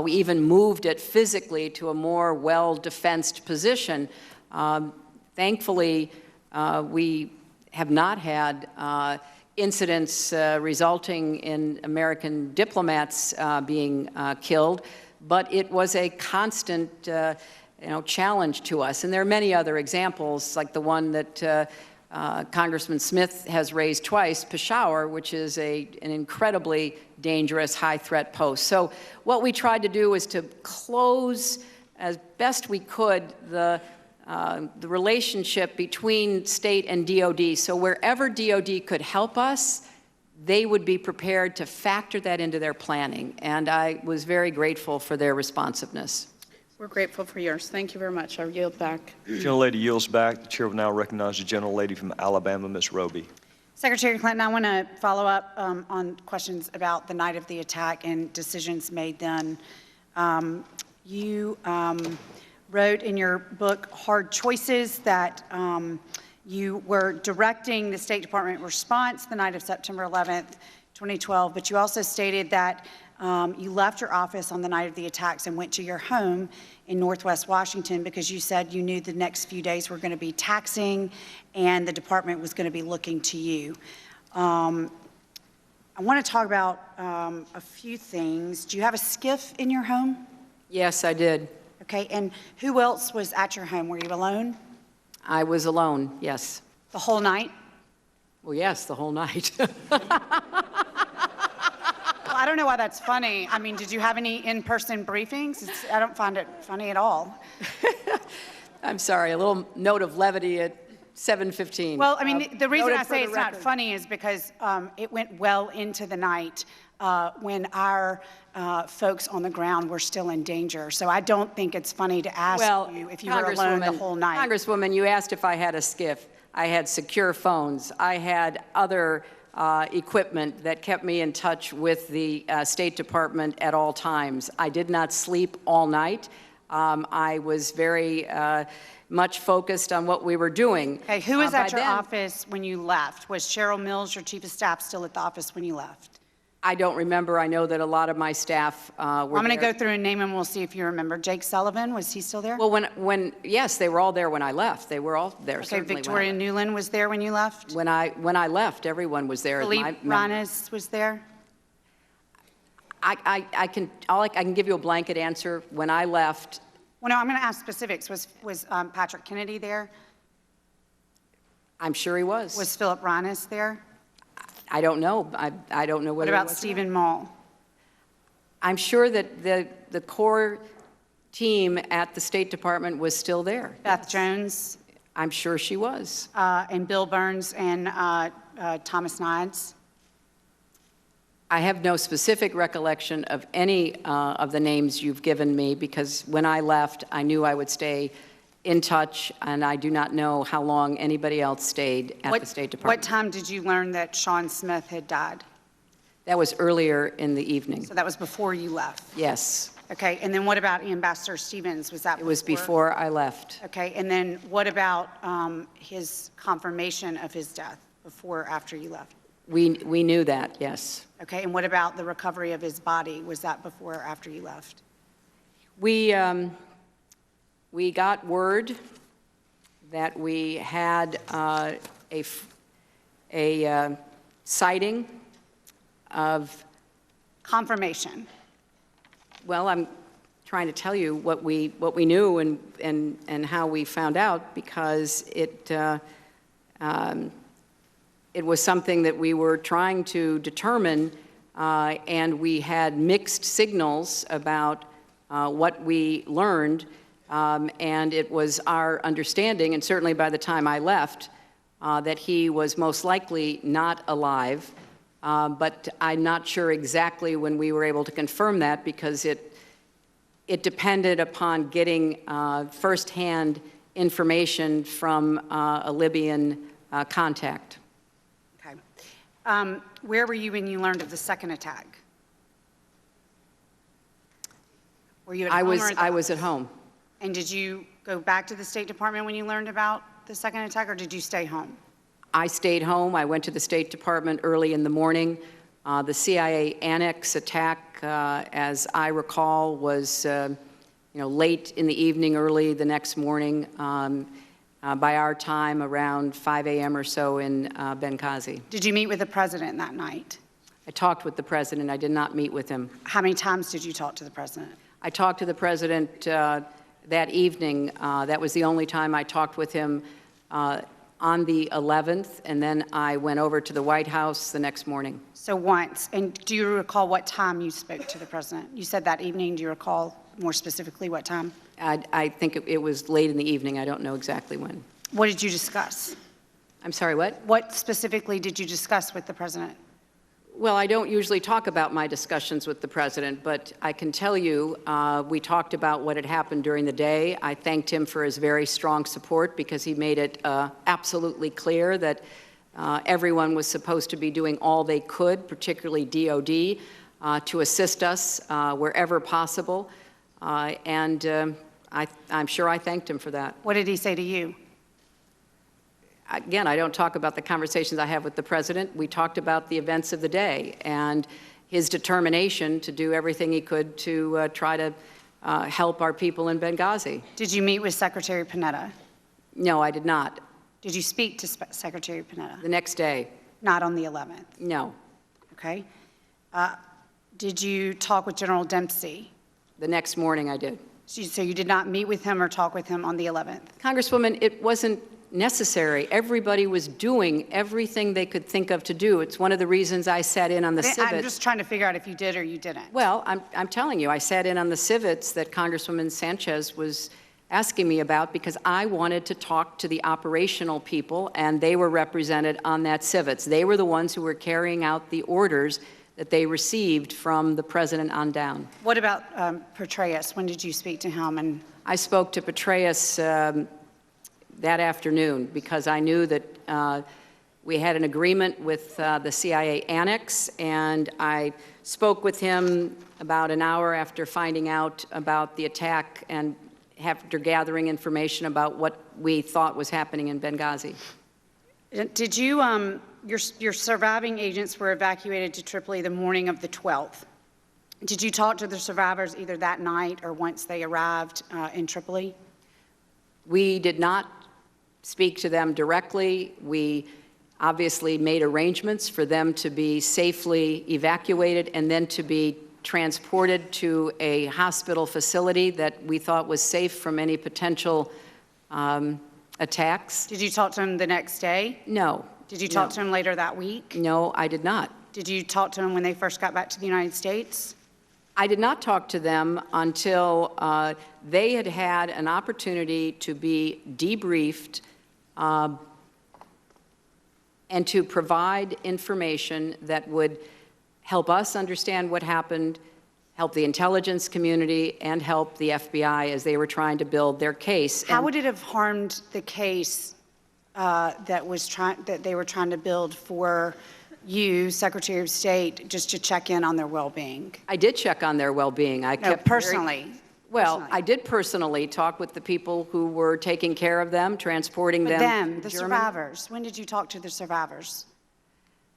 We even moved it physically to a more well-defensed position. Thankfully, we have not had incidents resulting in American diplomats being killed, but it was a constant challenge to us. And there are many other examples, like the one that Congressman Smith has raised twice, Peshawar, which is an incredibly dangerous high-threat post. So what we tried to do was to close as best we could the relationship between state and DOD. So wherever DOD could help us, they would be prepared to factor that into their planning. And I was very grateful for their responsiveness. We're grateful for yours. Thank you very much. I'll yield back. The gentlelady yields back. The chair will now recognize the gentlelady from Alabama, Ms. Roby. Secretary Clinton, I want to follow up on questions about the night of the attack and decisions made then. You wrote in your book, Hard Choices, that you were directing the State Department response the night of September 11th, 2012, but you also stated that you left your office on the night of the attacks and went to your home in Northwest Washington because you said you knew the next few days were going to be taxing and the department was going to be looking to you. I want to talk about a few things. Do you have a SCIF in your home? Yes, I did. Okay, and who else was at your home? Were you alone? I was alone, yes. The whole night? Well, yes, the whole night. I don't know why that's funny. I mean, did you have any in-person briefings? I don't find it funny at all. I'm sorry, a little note of levity at 7:15. Well, I mean, the reason I say it's not funny is because it went well into the night when our folks on the ground were still in danger. So I don't think it's funny to ask you if you were alone the whole night. Congresswoman, you asked if I had a SCIF. I had secure phones. I had other equipment that kept me in touch with the State Department at all times. I did not sleep all night. I was very much focused on what we were doing. Okay, who was at your office when you left? Was Cheryl Mills, your chief of staff, still at the office when you left? I don't remember. I know that a lot of my staff were I'm going to there. go through and name them. We'll see if you remember. Jake Sullivan, was he still there? Well, yes, they were all there when I left. They were all there. Okay, Victoria Newland was there when you left? When I left, everyone was there. Philippe Ranes was there? I can give you a blanket answer. When I left, Well, no, I'm going to ask specifics. Was Patrick Kennedy there? I'm sure he was. Was Philip Reines there? I don't know. I don't know whether What he about was Stephen Mall? I'm sure that the core team at the State Department was still there. Beth Jones? I'm sure she was. And Bill Burns and Thomas Nides? I have no specific recollection of any of the names you've given me, because when I left, I knew I would stay in touch, and I do not know how long anybody else stayed at the State Department. What time did you learn that Sean Smith had died? That was earlier in the evening. So that was before you left? Yes. Okay, and then what about Ambassador Stevens? Was that before? It was before I left. Okay, and then what about his confirmation of his death, before or after you left? We knew that, yes. Okay, and what about the recovery of his body? Was that before or after you left? We got word that we had a sighting of... Confirmation. Well, I'm trying to tell you what we knew and how we found out, because it was something that we were trying to determine, and we had mixed signals about what we learned, and it was our understanding, and certainly by the time I left, that he was most likely not alive, but I'm not sure exactly when we were able to confirm that, because it depended upon getting firsthand information from a Libyan contact. Where were you when you learned of the second attack? Were you at home or at the I was house? at home. And did you go back to the State Department when you learned about the second attack, or did you stay home? I stayed home. I went to the State Department early in the morning. The CIA annex attack, as I recall, was late in the evening, early the next morning, by our time, around 5 a.m. or so in Benghazi. Did you meet with the president that night? I talked with the president. I did not meet with him. How many times did you talk to the president? I talked to the president that evening. That was the only time I talked with him on the 11th, and then I went over to the White House the next morning. So once. And do you recall what time you spoke to the president? You said that evening. Do you recall more specifically what time? I think it was late in the evening. I don't know exactly when. What did you discuss? I'm sorry, what? What specifically did you discuss with the president? Well, I don't usually talk about my discussions with the president, but I can tell you we talked about what had happened during the day. I thanked him for his very strong support, because he made it absolutely clear that everyone was supposed to be doing all they could, particularly DOD, to assist us wherever possible. I'm sure I thanked him for that. What did he say to you? Again, I don't talk about the conversations I have with the president. We talked about the events of the day and his determination to do everything he could to try to help our people in Benghazi. Did you meet with Secretary Panetta? No, I did not. Did you speak to Secretary Panetta? The next day. Not on the 11th? No. Okay. Did you talk with General Dempsey? The next morning I did. So you did not meet with him or talk with him on the 11th? Congresswoman, it wasn't necessary. Everybody was doing everything they could think of to do. It's one of the reasons I sat in on the civets. I'm just trying to figure out if you did or you didn't. Well, I'm telling you, I sat in on the civets that Congresswoman Sanchez was asking me about, because I wanted to talk to the operational people, and they were represented on that civets. They were the ones who were carrying out the orders that they received from the president on down. What about Petraeus? When did you speak to him? And I spoke to Petraeus that afternoon, because I knew that we had an agreement with the CIA annex, and I spoke with him about an hour after finding out about the attack and after gathering information about what we thought was happening in Benghazi. did you, your surviving agents were evacuated to Tripoli the morning of the 12th. Did you talk to the survivors either that night or once they arrived in Tripoli? We did not speak to them directly. We obviously made arrangements for them to be safely evacuated and then to be transported to a hospital facility that we thought was safe from any potential attacks. Did you talk to him the next day? No. Did you talk to him later that week? No, I did not. Did you talk to him when they first got back to the United States? I did not talk to them until they had had an opportunity to be debriefed and to provide information that would help us understand what happened, help the intelligence community, and help the FBI as they were trying to build their case. How would it have harmed the case that they were trying to build for you, Secretary of State, just to check in on their well-being? I did check on their well-being. I kept personally. I did personally talk with the people who were taking care of them, transporting them. The survivors. When did you talk to the survivors?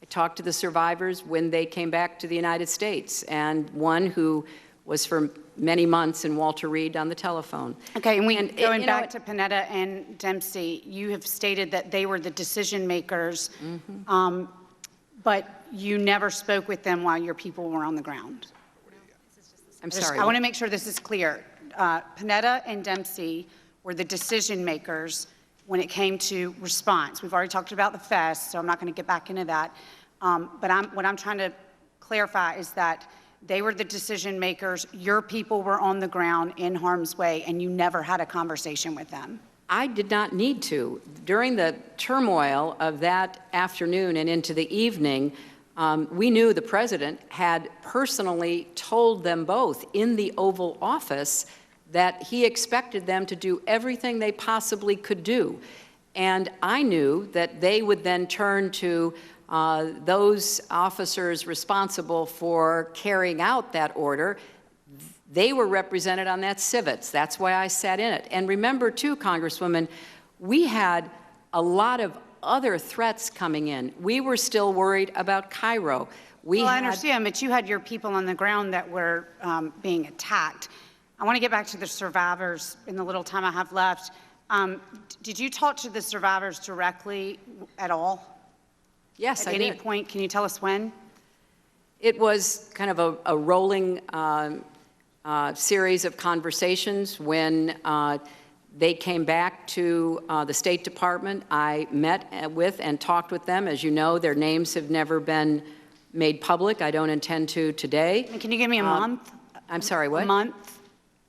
I talked to the survivors when they came back to the United States, and one who was for many months in Walter Reed on the telephone. Okay, and going back to Panetta and Dempsey, you have stated that they were the decision makers, but you never spoke with them while your people were on the ground. I'm sorry. I want to make sure this is clear. Panetta and Dempsey were the decision makers when it came to response. We've already talked about the fest, so I'm not going to get back into that. But what I'm trying to clarify is that they were the decision makers. Your people were on the ground in harm's way, and you never had a conversation with them. I did not need to. During the turmoil of that afternoon and into the evening, we knew the president had personally told them both in the Oval Office that he expected them to do everything they possibly could do. And I knew that they would then turn to those officers responsible for carrying out that order. They were represented on that civets. That's why I sat in it. And remember, too, Congresswoman, we had a lot of other threats coming in. We were still worried about Cairo. I understand, but you had your people on the ground that were being attacked. I want to get back to the survivors in the little time I have left. Did you talk to the survivors directly at all? Yes, I did. At any point, can you tell us when? It was kind of a rolling series of conversations. When they came back to the State Department, I met with and talked with them. As you know, their names have never been made public. I don't intend to today. And can you give me a month? I'm sorry, what? A month?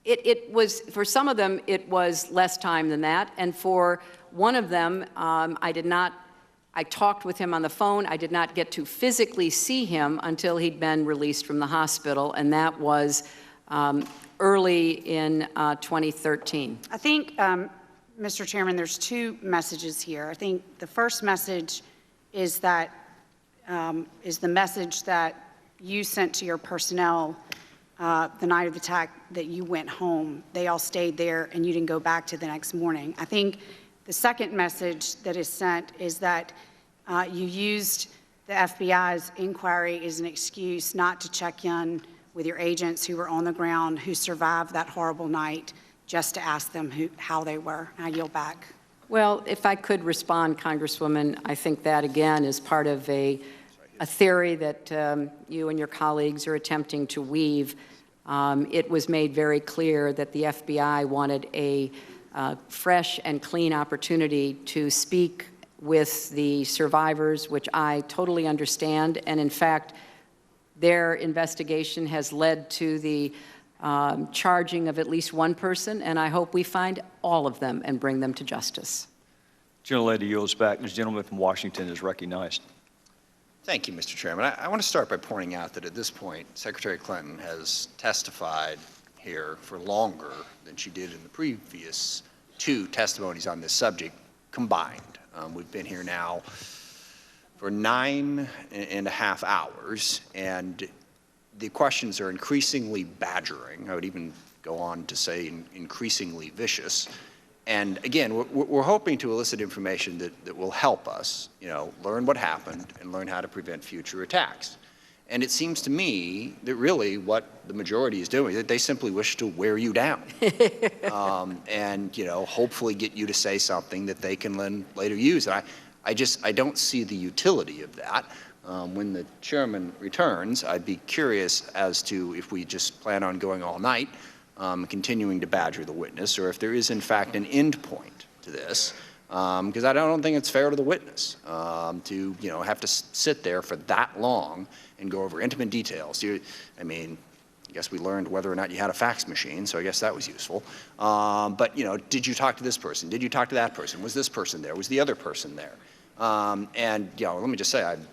It was, for some of them, it was less time than that. And for one of them, I talked with him on the phone. I did not get to physically see him until he'd been released from the hospital, and that was early in 2013. I think, Mr. Chairman, there's two messages here. I think the first message is that is the message that you sent to your personnel the night of the attack, that you went home. They all stayed there, and you didn't go back to the next morning. I think the second message that is sent is that you used the FBI's inquiry as an excuse not to check in with your agents who were on the ground, who survived that horrible night, just to ask them how they were. And I yield back. Well, if I could respond, Congresswoman, I think that, again, is part of a theory that you and your colleagues are attempting to weave. It was made very clear that the FBI wanted a fresh and clean opportunity to speak with the survivors, which I totally understand. And in fact, their investigation has led to the charging of at least one person, and I hope we find all of them and bring them to justice. Gentlelady yields back. The gentleman from Washington is recognized. Thank you, Mr. Chairman. I want to start by pointing out that at this point, Secretary Clinton has testified here for longer than she did in the previous two testimonies on this subject combined. We've been here now for 9.5 hours, and the questions are increasingly badgering. I would even go on to say increasingly vicious. And again, we're hoping to elicit information that will help us, learn what happened and learn how to prevent future attacks. And it seems to me that really what the majority is doing, that they simply wish to wear you down and, hopefully get you to say something that they can then later use. And I don't see the utility of that. when the chairman returns, I'd be curious as to if we just plan on going all night, continuing to badger the witness, or if there is in fact an end point to this, because I don't think it's fair to the witness to have to sit there for that long and go over intimate details. I mean, I guess we learned whether or not you had a fax machine, so I guess that was useful. But did you talk to this person? Did you talk to that person? Was this person there? Was the other person there? And let me just say, I'm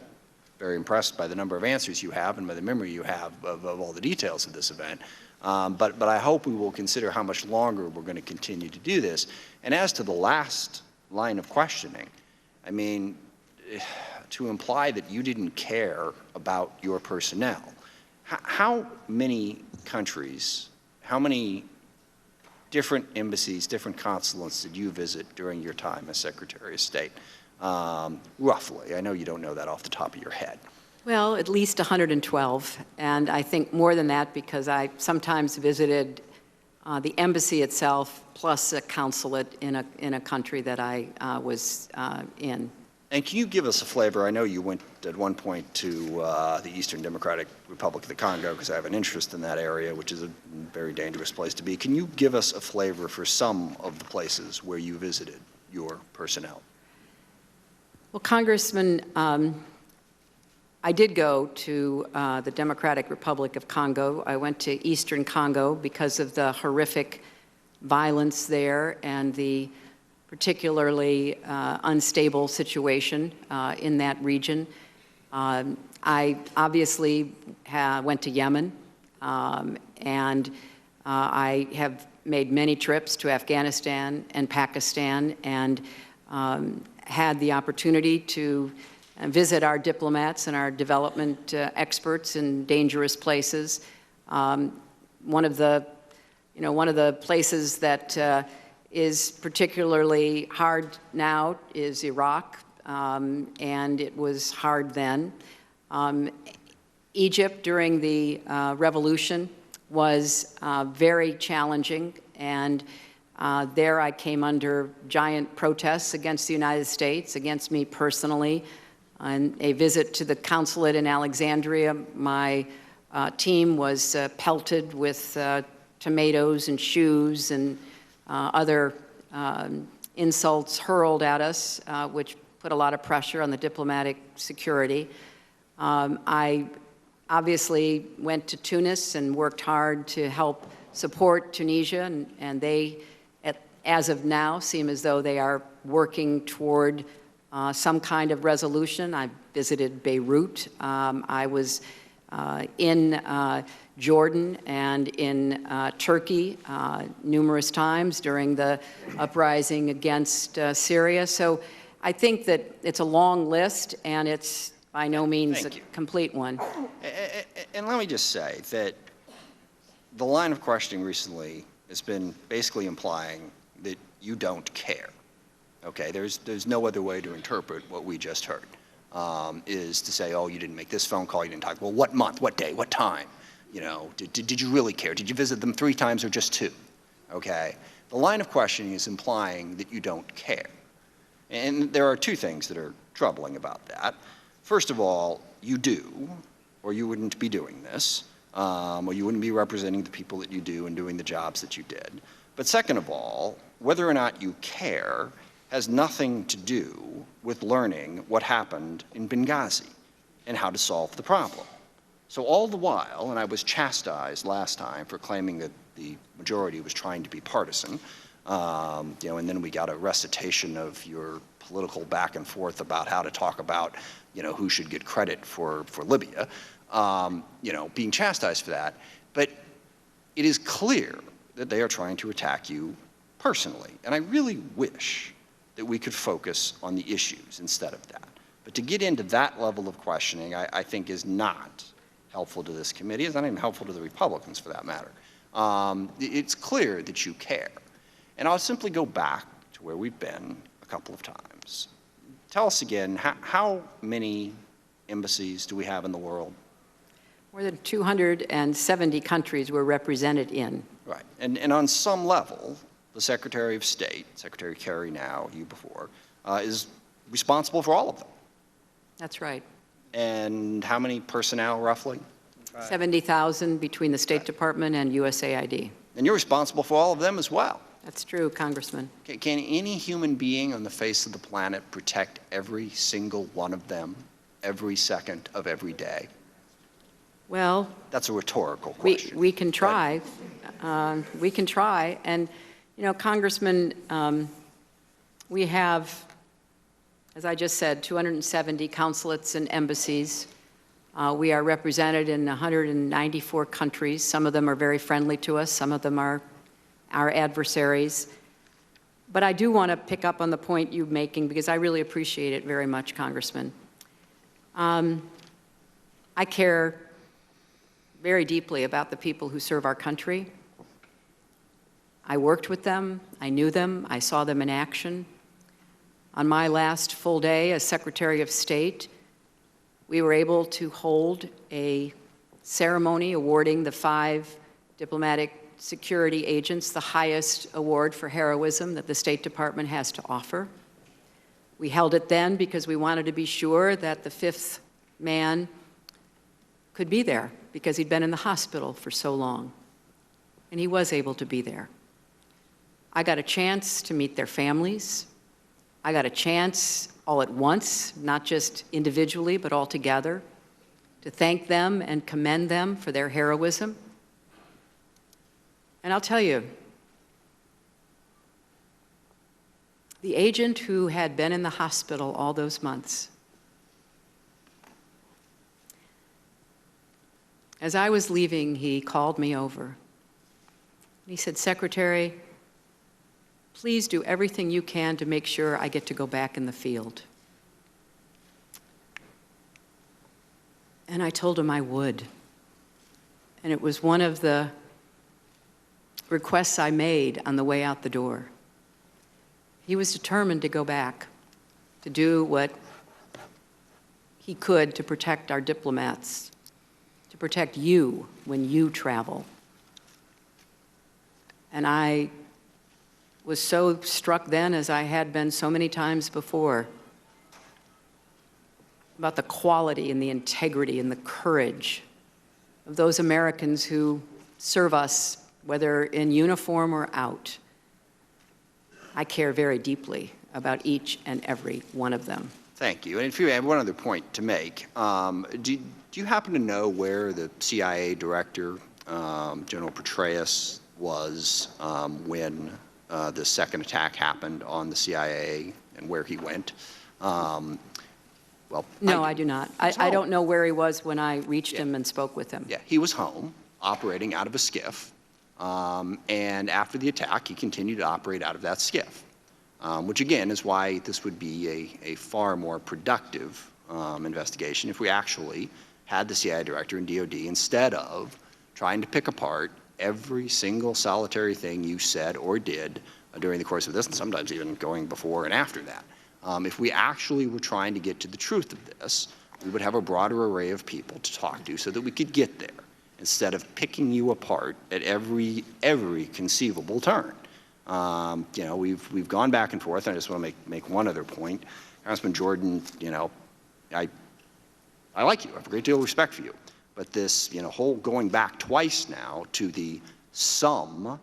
very impressed by the number of answers you have and by the memory you have of all the details of this event. But I hope we will consider how much longer we're going to continue to do this. And as to the last line of questioning, I mean, to imply that you didn't care about your personnel, how many countries, how many different embassies, different consulates did you visit during your time as Secretary of State? Roughly. I know you don't know that off the top of your head. Well, at least 112, and I think more than that because I sometimes visited the embassy itself plus a consulate in a country that I was in. And can you give us a flavor? I know you went at one point to the Eastern Democratic Republic of the Congo because I have an interest in that area, which is a very dangerous place to be. Can you give us a flavor for some of the places where you visited your personnel? Well, Congressman, I did go to the Democratic Republic of Congo. I went to Eastern Congo because of the horrific violence there and the particularly unstable situation in that region. I obviously went to Yemen, and I have made many trips to Afghanistan and Pakistan and had the opportunity to visit our diplomats and our development experts in dangerous places. One of the places that is particularly hard now is Iraq, and it was hard then. Egypt during the revolution was very challenging, and there I came under giant protests against the United States, against me personally. On a visit to the consulate in Alexandria, my team was pelted with tomatoes and shoes and other insults hurled at us, which put a lot of pressure on the diplomatic security. I obviously went to Tunis and worked hard to help support Tunisia, and they, as of now, seem as though they are working toward some kind of resolution. I visited Beirut. I was in Jordan and in Turkey numerous times during the uprising against Syria. So I think that it's a long list, and it's by no means a complete one. And let me just say that the line of questioning recently has been basically implying that you don't care. Okay, there's no other way to interpret what we just heard, is to say, oh, you didn't make this phone call, you didn't talk. Well, what month, what day, what time? Did you really care? Did you visit them 3 times or just 2? Okay, the line of questioning is implying that you don't care. And there are 2 things that are troubling about that. First of all, you do, or you wouldn't be doing this, or you wouldn't be representing the people that you do and doing the jobs that you did. But second of all, whether or not you care has nothing to do with learning what happened in Benghazi and how to solve the problem. So all the while, and I was chastised last time for claiming that the majority was trying to be partisan, and then we got a recitation of your political back and forth about how to talk about, who should get credit for Libya, being chastised for that. But it is clear that they are trying to attack you personally. And I really wish that we could focus on the issues instead of that. But to get into that level of questioning, I think is not helpful to this committee. It's not even helpful to the Republicans, for that matter. It's clear that you care. And I'll simply go back to where we've been a couple of times. Tell us again, how many embassies do we have in the world? More than 270 countries we're represented in. Right. And on some level, the Secretary of State, Secretary Kerry now, you before, is responsible for all of them. That's right. And how many personnel, roughly? 70,000 between the State Department and USAID. And you're responsible for all of them as well. That's true, Congressman. Can any human being on the face of the planet protect every single one of them every second of every day? Well, that's a rhetorical question. We can try. We can try. And, you know, Congressman, we have, as I just said, 270 consulates and embassies. We are represented in 194 countries. Some of them are very friendly to us. Some of them are our adversaries. But I do want to pick up on the point you're making because I really appreciate it very much, Congressman. I care very deeply about the people who serve our country. I worked with them. I knew them. I saw them in action. On my last full day as Secretary of State, we were able to hold a ceremony awarding the 5 diplomatic security agents the highest award for heroism that the State Department has to offer. We held it then because we wanted to be sure that the 5th man could be there because he'd been in the hospital for so long. And he was able to be there. I got a chance to meet their families. I got a chance all at once, not just individually, but all together, to thank them and commend them for their heroism. And I'll tell you, the agent who had been in the hospital all those months, as I was leaving, he called me over. He said, "Secretary, please do everything you can to make sure I get to go back in the field." And I told him I would. And it was one of the requests I made on the way out the door. He was determined to go back, to do what he could to protect our diplomats, to protect you when you travel. And I was so struck then, as I had been so many times before, about the quality and the integrity and the courage of those Americans who serve us, whether in uniform or out. I care very deeply about each and every one of them. Thank you. And if you have one other point to make, do you happen to know where the CIA director, General Petraeus, was when the second attack happened on the CIA and where he went? Well, no, I do not. I don't know where he was when I reached him and spoke with him. Yeah, he was home, operating out of a skiff. And after the attack, he continued to operate out of that skiff, which again is why this would be a far more productive investigation if we actually had the CIA director and DOD, instead of trying to pick apart every single solitary thing you said or did during the course of this, and sometimes even going before and after that. If we actually were trying to get to the truth of this, we would have a broader array of people to talk to so that we could get there, instead of picking you apart at every conceivable turn. You know, we've gone back and forth, and I just want to make one other point. Congressman Jordan, you know, I like you. I have a great deal of respect for you. But this, you know, whole going back twice now to the some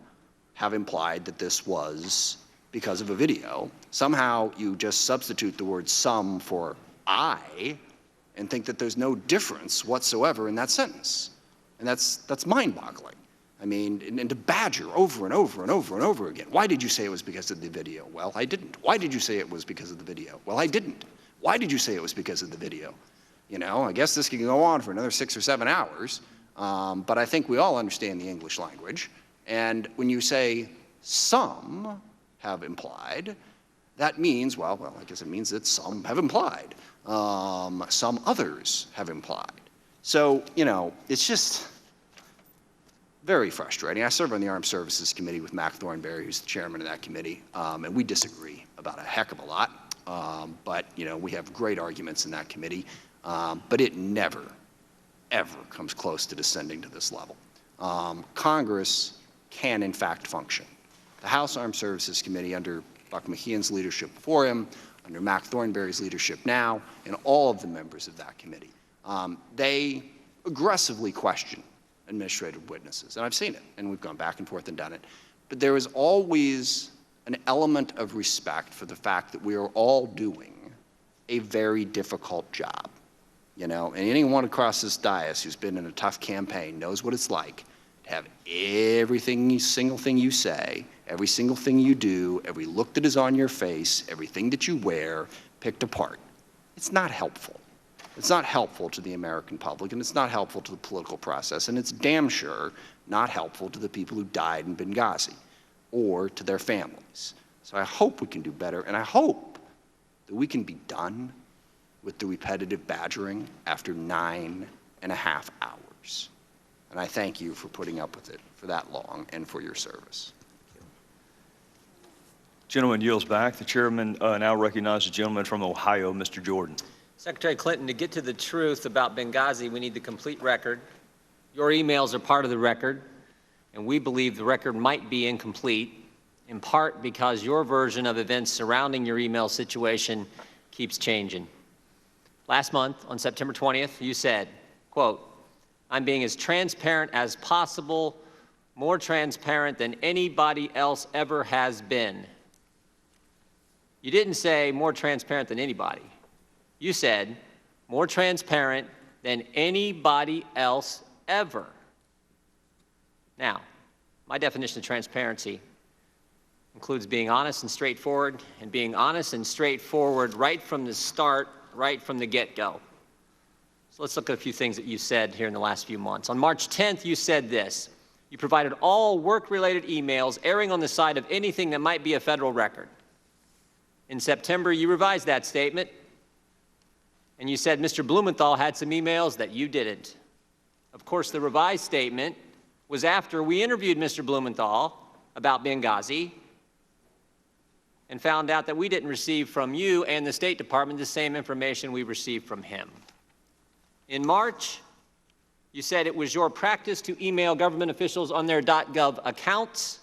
have implied that this was because of a video. Somehow you just substitute the word some for I and think that there's no difference whatsoever in that sentence. And that's mind-boggling. I mean, and to badger over and over and over and over again. Why did you say it was because of the video? Well, I didn't. Why did you say it was because of the video? Well, I didn't. Why did you say it was because of the video? You know, I guess this can go on for another 6 or 7 hours, but I think we all understand the English language. And when you say some have implied, that means, well, I guess it means that some have implied. Some others have implied. So, you know, it's just very frustrating. I serve on the Armed Services Committee with Mac Thornberry, who's the chairman of that committee, and we disagree about a heck of a lot. But, you know, we have great arguments in that committee, but it never, ever comes close to descending to this level. Congress can, in fact, function. The House Armed Services Committee, under Buck McKeon's leadership before him, under Mac Thornberry's leadership now, and all of the members of that committee. They aggressively question administrative witnesses, and I've seen it, and we've gone back and forth and done it. But there is always an element of respect for the fact that we are all doing a very difficult job. You know, and anyone across this dais who's been in a tough campaign knows what it's like to have every single thing you say, every single thing you do, every look that is on your face, everything that you wear, picked apart. It's not helpful. It's not helpful to the American public, and it's not helpful to the political process, and it's damn sure not helpful to the people who died in Benghazi or to their families. So I hope we can do better, and I hope that we can be done with the repetitive badgering after 9.5 hours. And I thank you for putting up with it for that long and for your service. Gentleman yields back. The chairman now recognizes the gentleman from Ohio, Mr. Jordan. Secretary Clinton, to get to the truth about Benghazi, we need the complete record. Your emails are part of the record, and we believe the record might be incomplete, in part because your version of events surrounding your email situation keeps changing. Last month, on September 20th, you said, quote, "I'm being as transparent as possible, more transparent than anybody else ever has been." You didn't say more transparent than anybody. You said more transparent than anybody else ever. Now, my definition of transparency includes being honest and straightforward, and being honest and straightforward right from the start, right from the get-go. So let's look at a few things that you said here in the last few months. On March 10th, you said this. You provided all work-related emails erring on the side of anything that might be a federal record. In September, you revised that statement, and you said Mr. Blumenthal had some emails that you didn't. Of course, the revised statement was after we interviewed Mr. Blumenthal about Benghazi and found out that we didn't receive from you and the State Department the same information we received from him. In March, you said it was your practice to email government officials on their .gov accounts.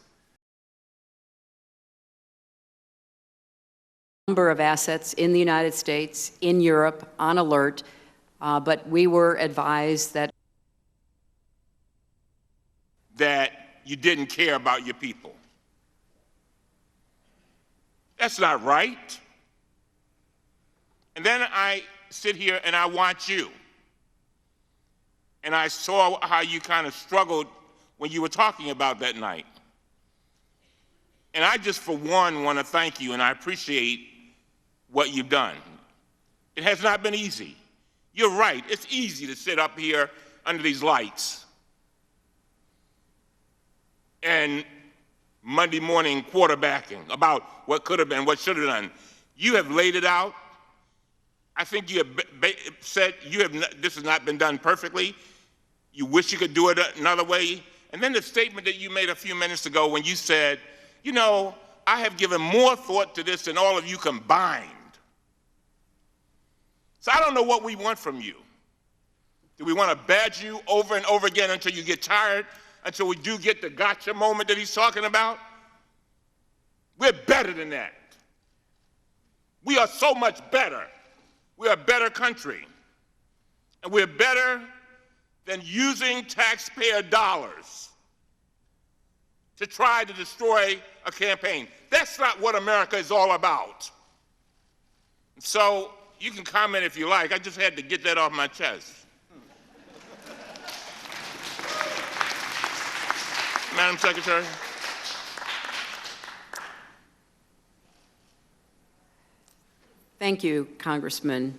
Number of assets in the United States, in Europe, on alert, but we were advised that you didn't care about your people. That's not right. And then I sit here and I watch you. And I saw how you kind of struggled when you were talking about that night. And I just, for one, want to thank you, and I appreciate what you've done. It has not been easy. You're right. It's easy to sit up here under these lights and Monday morning quarterbacking about what could have been, what should have done. You have laid it out. I think you have said this has not been done perfectly. You wish you could do it another way. And then the statement that you made a few minutes ago when you said, you know, I have given more thought to this than all of you combined. So I don't know what we want from you. Do we want to badge you over and over again until you get tired, until we do get the gotcha moment that he's talking about? We're better than that. We are so much better. We're a better country. And we're better than using taxpayer dollars to try to destroy a campaign. That's not what America is all about. So you can comment if you like. I just had to get that off my chest. Madam Secretary. Thank you, Congressman.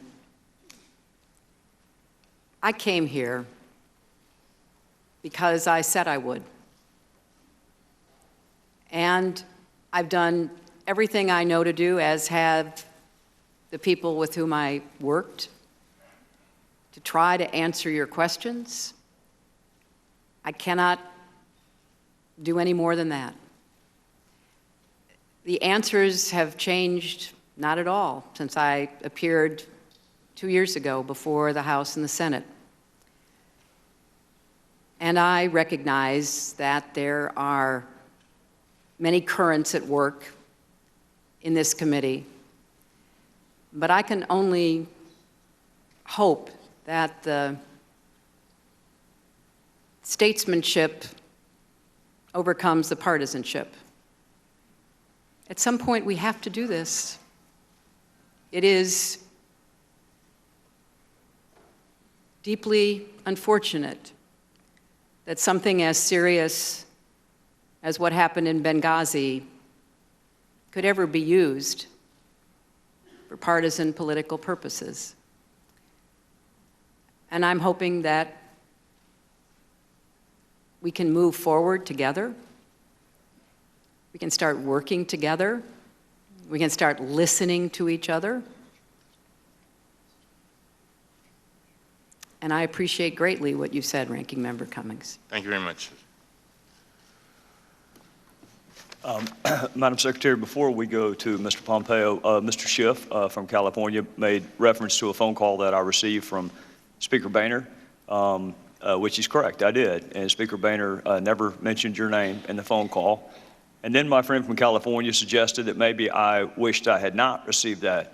I came here because I said I would. And I've done everything I know to do, as have the people with whom I worked, to try to answer your questions. I cannot do any more than that. The answers have changed not at all since I appeared 2 years ago before the House and the Senate. And I recognize that there are many currents at work in this committee. But I can only hope that the statesmanship overcomes the partisanship. At some point, we have to do this. It is deeply unfortunate that something as serious as what happened in Benghazi could ever be used for partisan political purposes. And I'm hoping that we can move forward together. We can start working together. We can start listening to each other. And I appreciate greatly what you said, Ranking Member Cummings. Thank you very much. Madam Secretary, before we go to Mr. Pompeo, Mr. Schiff from California made reference to a phone call that I received from Speaker Boehner, which is correct, I did. And Speaker Boehner never mentioned your name in the phone call. And then my friend from California suggested that maybe I wished I had not received that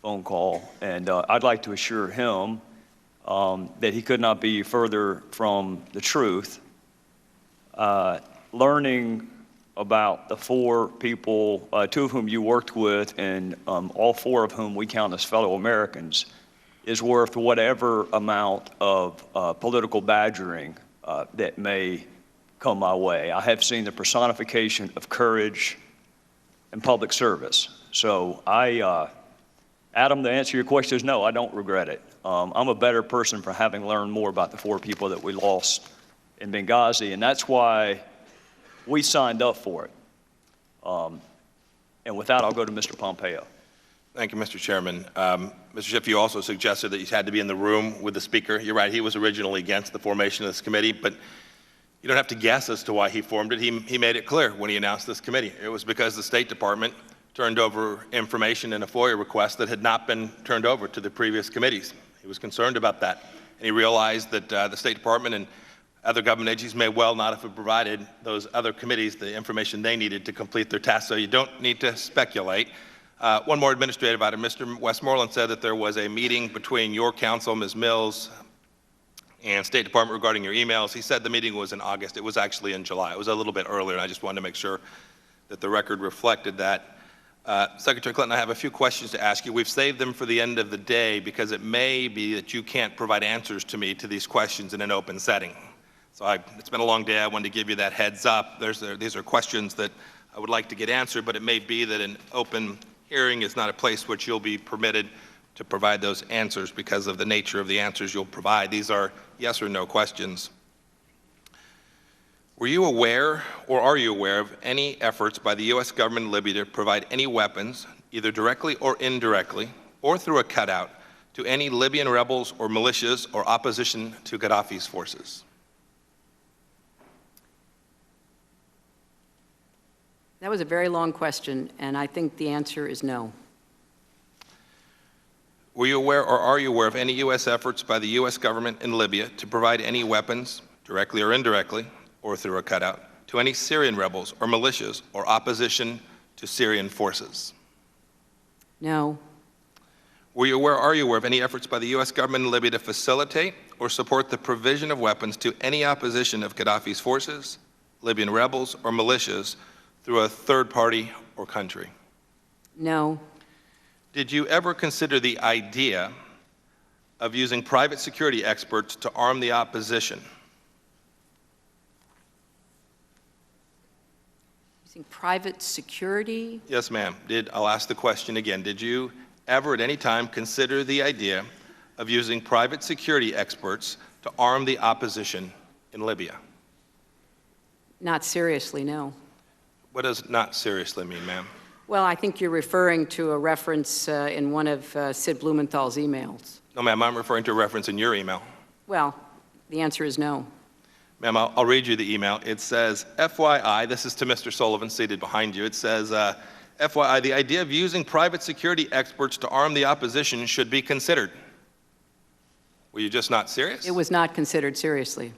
phone call. And I'd like to assure him that he could not be further from the truth. Learning about the 4 people, 2 of whom you worked with, and all 4 of whom we count as fellow Americans, is worth whatever amount of political badgering that may come my way. I have seen the personification of courage and public service. So Adam, the answer to your question is no, I don't regret it. I'm a better person for having learned more about the 4 people that we lost in Benghazi, and that's why we signed up for it. And with that, I'll go to Mr. Pompeo. Thank you, Mr. Chairman. Mr. Schiff, you also suggested that you had to be in the room with the Speaker. You're right, he was originally against the formation of this committee, but you don't have to guess as to why he formed it. He made it clear when he announced this committee. It was because the State Department turned over information in a FOIA request that had not been turned over to the previous committees. He was concerned about that, and he realized that the State Department and other government agencies may well not have provided those other committees the information they needed to complete their tasks, so you don't need to speculate. One more administrative item. Mr. Westmoreland said that there was a meeting between your counsel, Ms. Mills, and State Department regarding your emails. He said the meeting was in August. It was actually in July. It was a little bit earlier, and I just wanted to make sure that the record reflected that. Secretary Clinton, I have a few questions to ask you. We've saved them for the end of the day because it may be that you can't provide answers to me to these questions in an open setting. So it's been a long day. I wanted to give you that heads up. These are questions that I would like to get answered, but it may be that an open hearing is not a place which you'll be permitted to provide those answers because of the nature of the answers you'll provide. These are yes or no questions. Were you aware, or are you aware, of any efforts by the U.S. government in Libya to provide any weapons, either directly or indirectly, or through a cutout, to any Libyan rebels or militias or opposition to Gaddafi's forces? That was a very long question, and I think the answer is no. Were you aware, or are you aware, of any U.S. efforts by the U.S. government in Libya to provide any weapons, directly or indirectly, or through a cutout, to any Syrian rebels or militias or opposition to Syrian forces? No. Were you aware, are you aware of any efforts by the U.S. government in Libya to facilitate or support the provision of weapons to any opposition of Gaddafi's forces, Libyan rebels, or militias through a third party or country? No. Did you ever consider the idea of using private security experts to arm the opposition? Using private security? Yes, ma'am. I'll ask the question again. Did you ever at any time consider the idea of using private security experts to arm the opposition in Libya? Not seriously, no. What does not seriously mean, ma'am? Well, I think you're referring to a reference in one of Sid Blumenthal's emails. No, ma'am, I'm referring to a reference in your email. Well, the answer is no. Ma'am, I'll read you the email. It says, FYI, this is to Mr. Sullivan seated behind you. It says, FYI, the idea of using private security experts to arm the opposition should be considered. Were you just not serious? It was not considered seriously.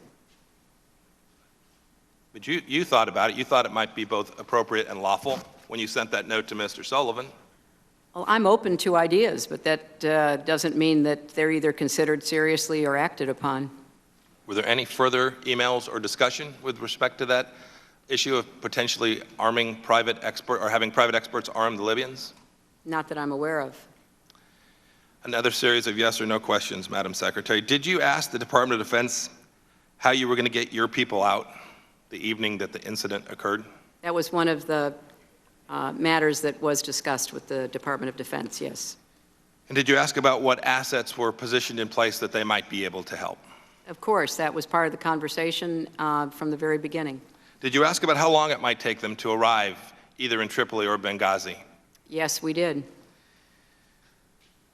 But you thought about it. You thought it might be both appropriate and lawful when you sent that note to Mr. Sullivan. Well, I'm open to ideas, but that doesn't mean that they're either considered seriously or acted upon. Were there any further emails or discussion with respect to that issue of potentially arming private expert or having private experts arm the Libyans? Not that I'm aware of. Another series of yes or no questions, Madam Secretary. Did you ask the Department of Defense how you were going to get your people out the evening that the incident occurred? That was one of the matters that was discussed with the Department of Defense, yes. And did you ask about what assets were positioned in place that they might be able to help? Of course, that was part of the conversation from the very beginning. Did you ask about how long it might take them to arrive either in Tripoli or Benghazi? Yes, we did.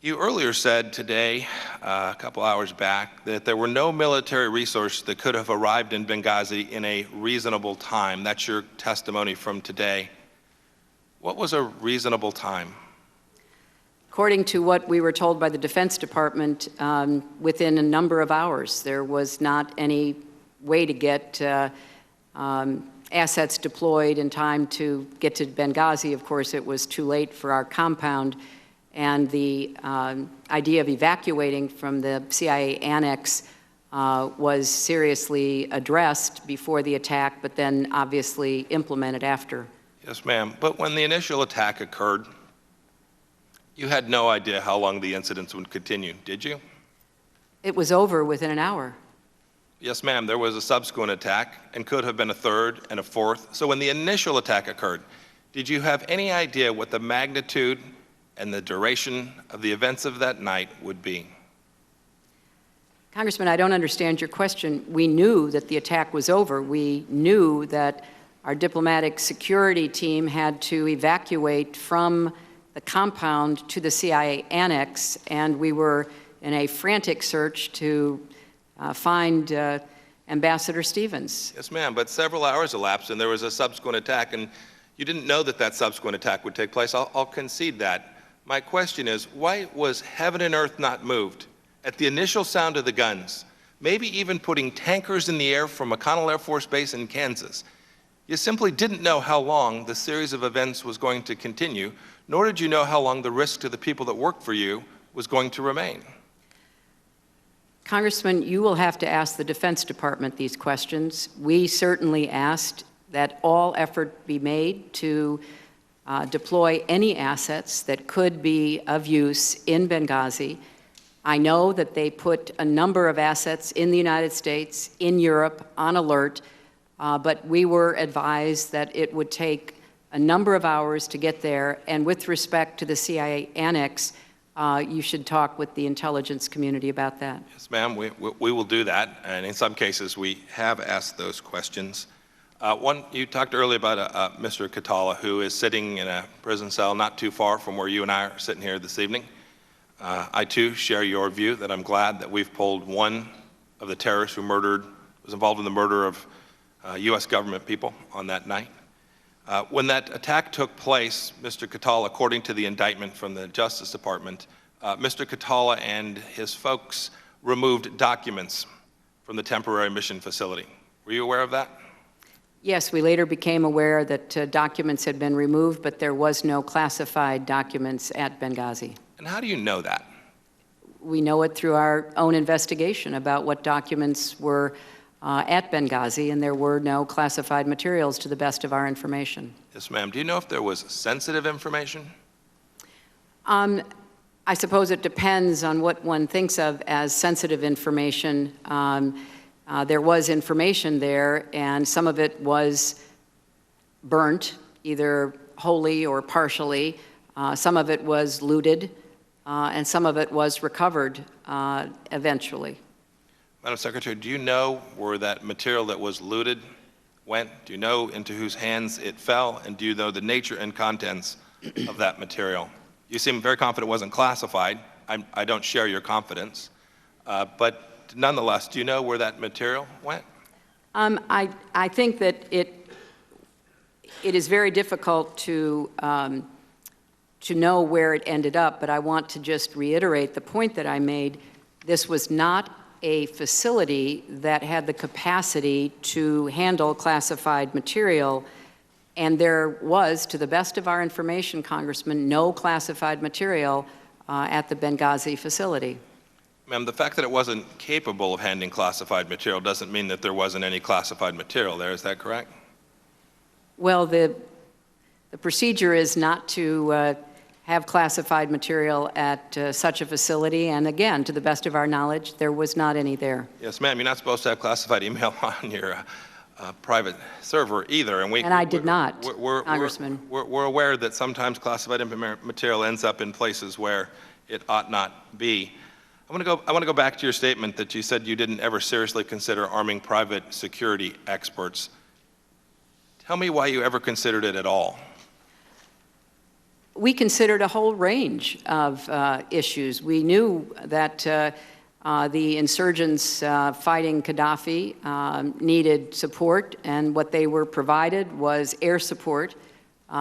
You earlier said today, a couple hours back, that there were no military resources that could have arrived in Benghazi in a reasonable time. That's your testimony from today. What was a reasonable time? According to what we were told by the Defense Department, within a number of hours. There was not any way to get assets deployed in time to get to Benghazi. Of course, it was too late for our compound. And the idea of evacuating from the CIA annex was seriously addressed before the attack, but then obviously implemented after. Yes, ma'am. But when the initial attack occurred, you had no idea how long the incidents would continue, did you? It was over within an hour. Yes, ma'am. There was a subsequent attack and could have been a third and a fourth. So when the initial attack occurred, did you have any idea what the magnitude and the duration of the events of that night would be? Congressman, I don't understand your question. We knew that the attack was over. We knew that our diplomatic security team had to evacuate from the compound to the CIA annex, and we were in a frantic search to find Ambassador Stevens. Yes, ma'am, but several hours elapsed and there was a subsequent attack, and you didn't know that that subsequent attack would take place. I'll concede that. My question is, why was heaven and earth not moved at the initial sound of the guns, maybe even putting tankers in the air from McConnell Air Force Base in Kansas? You simply didn't know how long the series of events was going to continue, nor did you know how long the risk to the people that worked for you was going to remain. Congressman, you will have to ask the Defense Department these questions. We certainly asked that all effort be made to deploy any assets that could be of use in Benghazi. I know that they put a number of assets in the United States, in Europe, on alert, but we were advised that it would take a number of hours to get there, and with respect to the CIA annex, you should talk with the intelligence community about that. Yes, ma'am, we will do that, and in some cases we have asked those questions. You talked earlier about Mr. Katala, who is sitting in a prison cell not too far from where you and I are sitting here this evening. I too share your view that I'm glad that we've pulled one of the terrorists who was involved in the murder of U.S. government people on that night. When that attack took place, Mr. Katala, according to the indictment from the Justice Department, Mr. Katala and his folks removed documents from the temporary mission facility. Were you aware of that? Yes, we later became aware that documents had been removed, but there was no classified documents at Benghazi. And how do you know that? We know it through our own investigation about what documents were at Benghazi, and there were no classified materials to the best of our information. Yes, ma'am. Do you know if there was sensitive information? I suppose it depends on what one thinks of as sensitive information. There was information there, and some of it was burnt, either wholly or partially. Some of it was looted, and some of it was recovered eventually. Madam Secretary, do you know where that material that was looted went? Do you know into whose hands it fell? And do you know the nature and contents of that material? You seem very confident it wasn't classified. I don't share your confidence. But nonetheless, do you know where that material went? I think that it is very difficult to know where it ended up, but I want to just reiterate the point that I made. This was not a facility that had the capacity to handle classified material, And there was, to the best of our information, Congressman, no classified material at the Benghazi facility. Ma'am, the fact that it wasn't capable of handling classified material doesn't mean that there wasn't any classified material there. Is that correct? Well, the procedure is not to have classified material at such a facility. And again, to the best of our knowledge, there was not any there. Yes, ma'am. You're not supposed to have classified email on your private server either. And I did not, Congressman. We're aware that sometimes classified material ends up in places where it ought not be. I want to go back to your statement that you said you didn't ever seriously consider arming private security experts. Tell me why you ever considered it at all. We considered a whole range of issues. We knew that the insurgents fighting Gaddafi needed support, and what they were provided was air support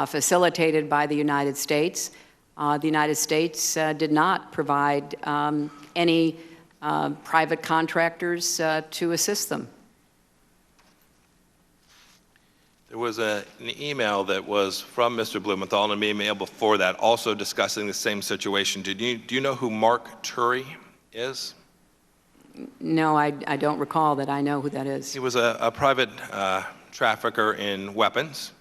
facilitated by the United States. The United States did not provide any private contractors to assist them. There was an email that was from Mr. Blumenthal and an email before that also discussing the same situation. Do you know who Mark Turi is? No, I don't recall that I know who that is. He was a private trafficker in weapons.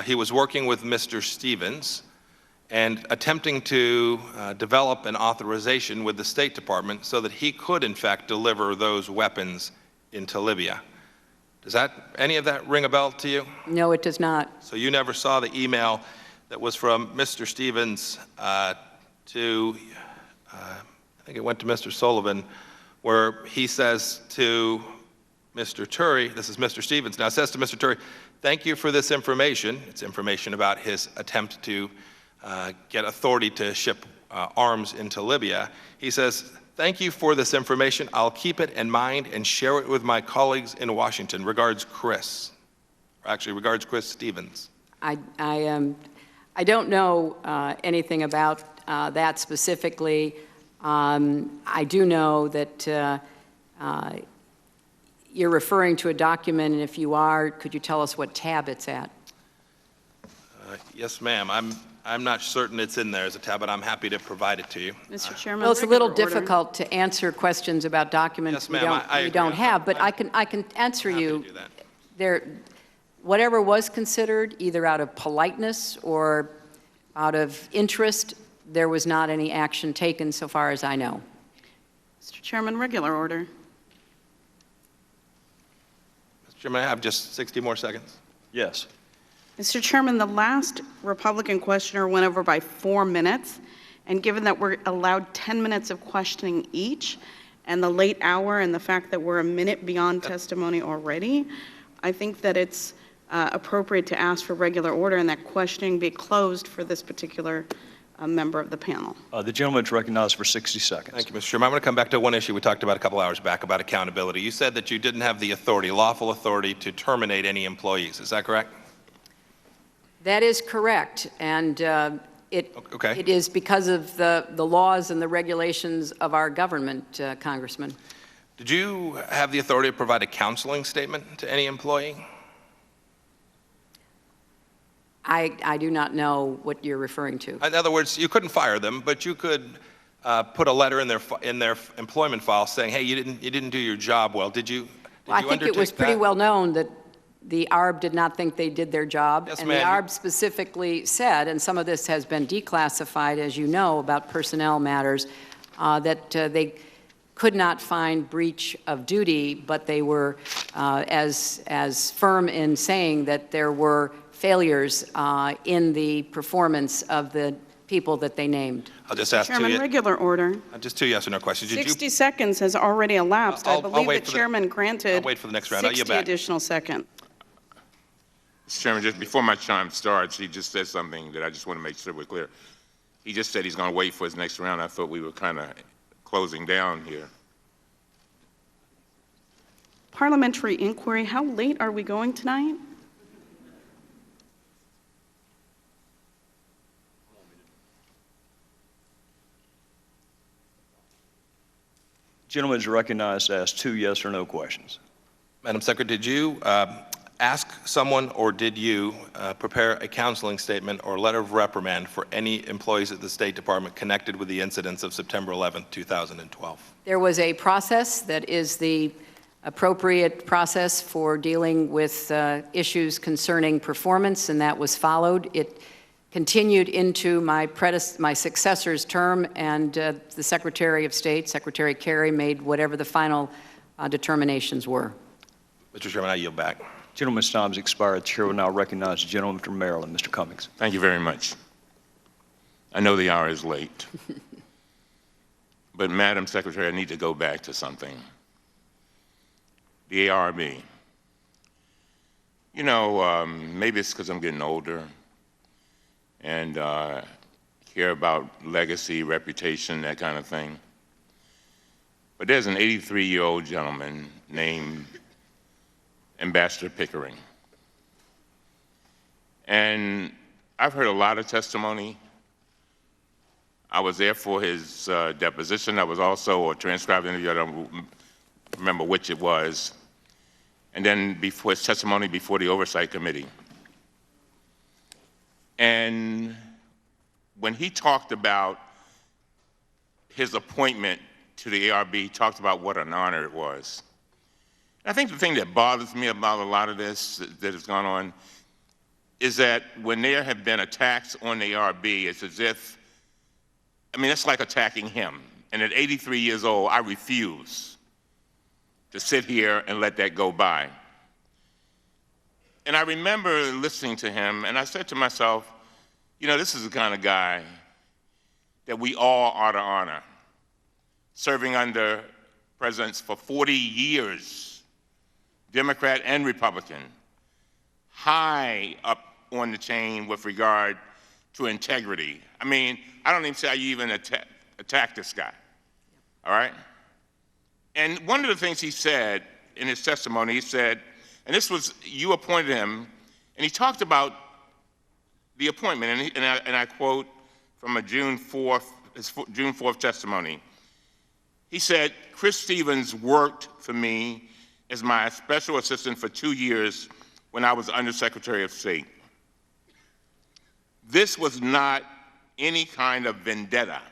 He was working with Mr. Stevens and attempting to develop an authorization with the State Department so that he could, in fact, deliver those weapons into Libya. Does any of that ring a bell to you? No, it does not. So you never saw the email that was from Mr. Stevens to, I think it went to Mr. Sullivan, where he says to Mr. Turi, this is Mr. Stevens now, says to Mr. Turi, thank you for this information. It's information about his attempt to get authority to ship arms into Libya. He says, thank you for this information. I'll keep it in mind and share it with my colleagues in Washington. Regards, Chris. Or actually, regards, Chris Stevens. I don't know anything about that specifically. I do know that you're referring to a document, and if you are, could you tell us what tab it's at? Yes, ma'am. I'm not certain it's in there as a tab, but I'm happy to provide it to you. Mr. Chairman, well, it's a little difficult to answer questions about documents we don't have, but I can answer you. Whatever was considered, either out of politeness or out of interest, there was not any action taken so far as I know. Mr. Chairman, regular order. Mr. Chairman, I have just 60 more seconds. Yes. Mr. Chairman, the last Republican questioner went over by 4 minutes, and given that we're allowed 10 minutes of questioning each, and the late hour and the fact that we're a minute beyond testimony already, I think that it's appropriate to ask for regular order and that questioning be closed for this particular member of the panel. The gentleman is recognized for 60 seconds. Thank you, Mr. Chairman. I'm going to come back to one issue we talked about a couple hours back about accountability. You said that you didn't have the authority, lawful authority, to terminate any employees. Is that correct? That is correct, and it is because of the laws and the regulations of our government, Congressman. Did you have the authority to provide a counseling statement to any employee? I do not know what you're referring to. In other words, you couldn't fire them, but you could put a letter in their employment file saying, hey, you didn't do your job well. Did you? Well, I think it was pretty well known that the ARB did not think they did their job. Yes, and the ARB specifically said, and some of this has been declassified, as you know, about personnel matters, that they could not find breach of duty, but they were as firm in saying that there were failures in the performance of the people that they named. I'll just ask Chairman, regular order. Just 2 yes or no questions. 60 seconds has already elapsed. I believe the chairman granted I'll wait for the next round. 60 additional seconds. Mr. Chairman, just before my time starts, he just said something that I just want to make sure we're clear. He just said he's going to wait for his next round. I thought we were kind of closing down here. Parliamentary inquiry. How late are we going tonight? Gentleman is recognized to ask 2 yes or no questions. Madam Secretary, did you ask someone, or did you prepare a counseling statement or letter of reprimand for any employees at the State Department connected with the incidents of September 11th, 2012? There was a process that is the appropriate process for dealing with issues concerning performance, and that was followed. It continued into my successor's term, and the Secretary of State, Secretary Kerry, made whatever the final determinations were. Mr. Chairman, I yield back. Gentleman's time has expired. The chair will now recognize the gentleman from Maryland, Mr. Cummings. Thank you very much. I know the hour is late, but Madam Secretary, I need to go back to something. The ARB. You know, maybe it's because I'm getting older and care about legacy, reputation, that kind of thing. But there's an 83-year-old gentleman named Ambassador Pickering. And I've heard a lot of testimony. I was there for his deposition. I was also a transcribed interview. I don't remember which it was. And then before his testimony before the Oversight Committee. And when he talked about his appointment to the ARB, he talked about what an honor it was. I think the thing that bothers me about a lot of this that has gone on is that when there have been attacks on the ARB, it's as if, I mean, it's like attacking him. And at 83 years old, I refuse to sit here and let that go by. And I remember listening to him, and I said to myself, you know, this is the kind of guy that we all ought to honor, serving under presidents for 40 years. Democrat and Republican, high up on the chain with regard to integrity. I mean, I don't even say you even attack this guy, all right? And one of the things he said in his testimony, he said, and this was, you appointed him, and he talked about the appointment, and I quote from a June 4th testimony. He said, Chris Stevens worked for me as my special assistant for 2 years when I was Undersecretary of State. This was not any kind of vendetta,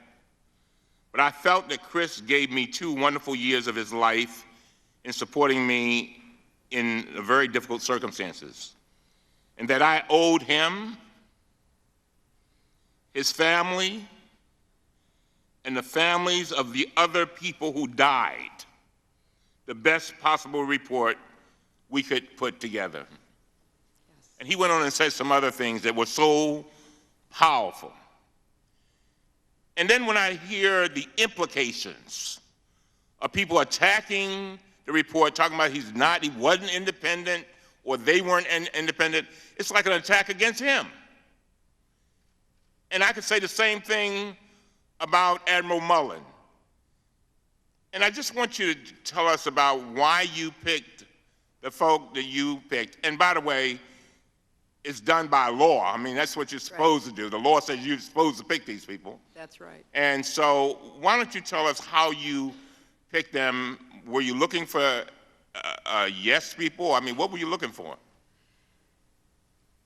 but I felt that Chris gave me 2 wonderful years of his life in supporting me in very difficult circumstances, and that I owed him, his family, and the families of the other people who died the best possible report we could put together. Yes. And he went on and said some other things that were so powerful. And then when I hear the implications of people attacking the report, talking about he wasn't independent, or they weren't independent, it's like an attack against him. And I could say the same thing about Admiral Mullen. And I just want you to tell us about why you picked the folk that you picked. And by the way, it's done by law. I mean, that's what you're supposed to do. The law says you're supposed to pick these people. That's right. And so why don't you tell us how you picked them? Were you looking for yes people? I mean, what were you looking for?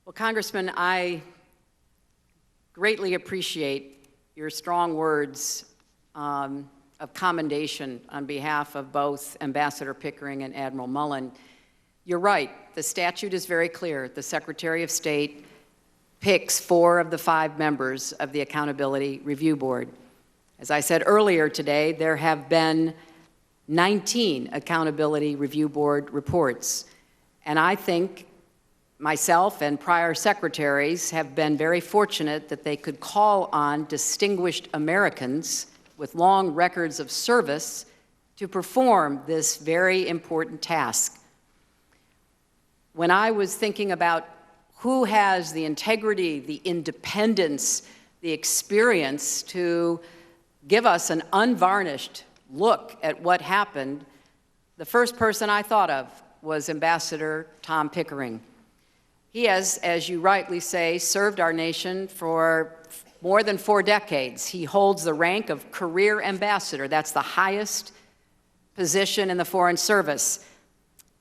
Well, Congressman, I greatly appreciate your strong words of commendation on behalf of both Ambassador Pickering and Admiral Mullen. You're right, the statute is very clear. The Secretary of State picks 4 of the 5 members of the Accountability Review Board. As I said earlier today, there have been 19 Accountability Review Board reports, and I think myself and prior secretaries have been very fortunate that they could call on distinguished Americans with long records of service to perform this very important task. When I was thinking about who has the integrity, the independence, the experience to give us an unvarnished look at what happened, the first person I thought of was Ambassador Tom Pickering. He has, as you rightly say, served our nation for more than 4 decades. He holds the rank of career ambassador. That's the highest position in the Foreign Service.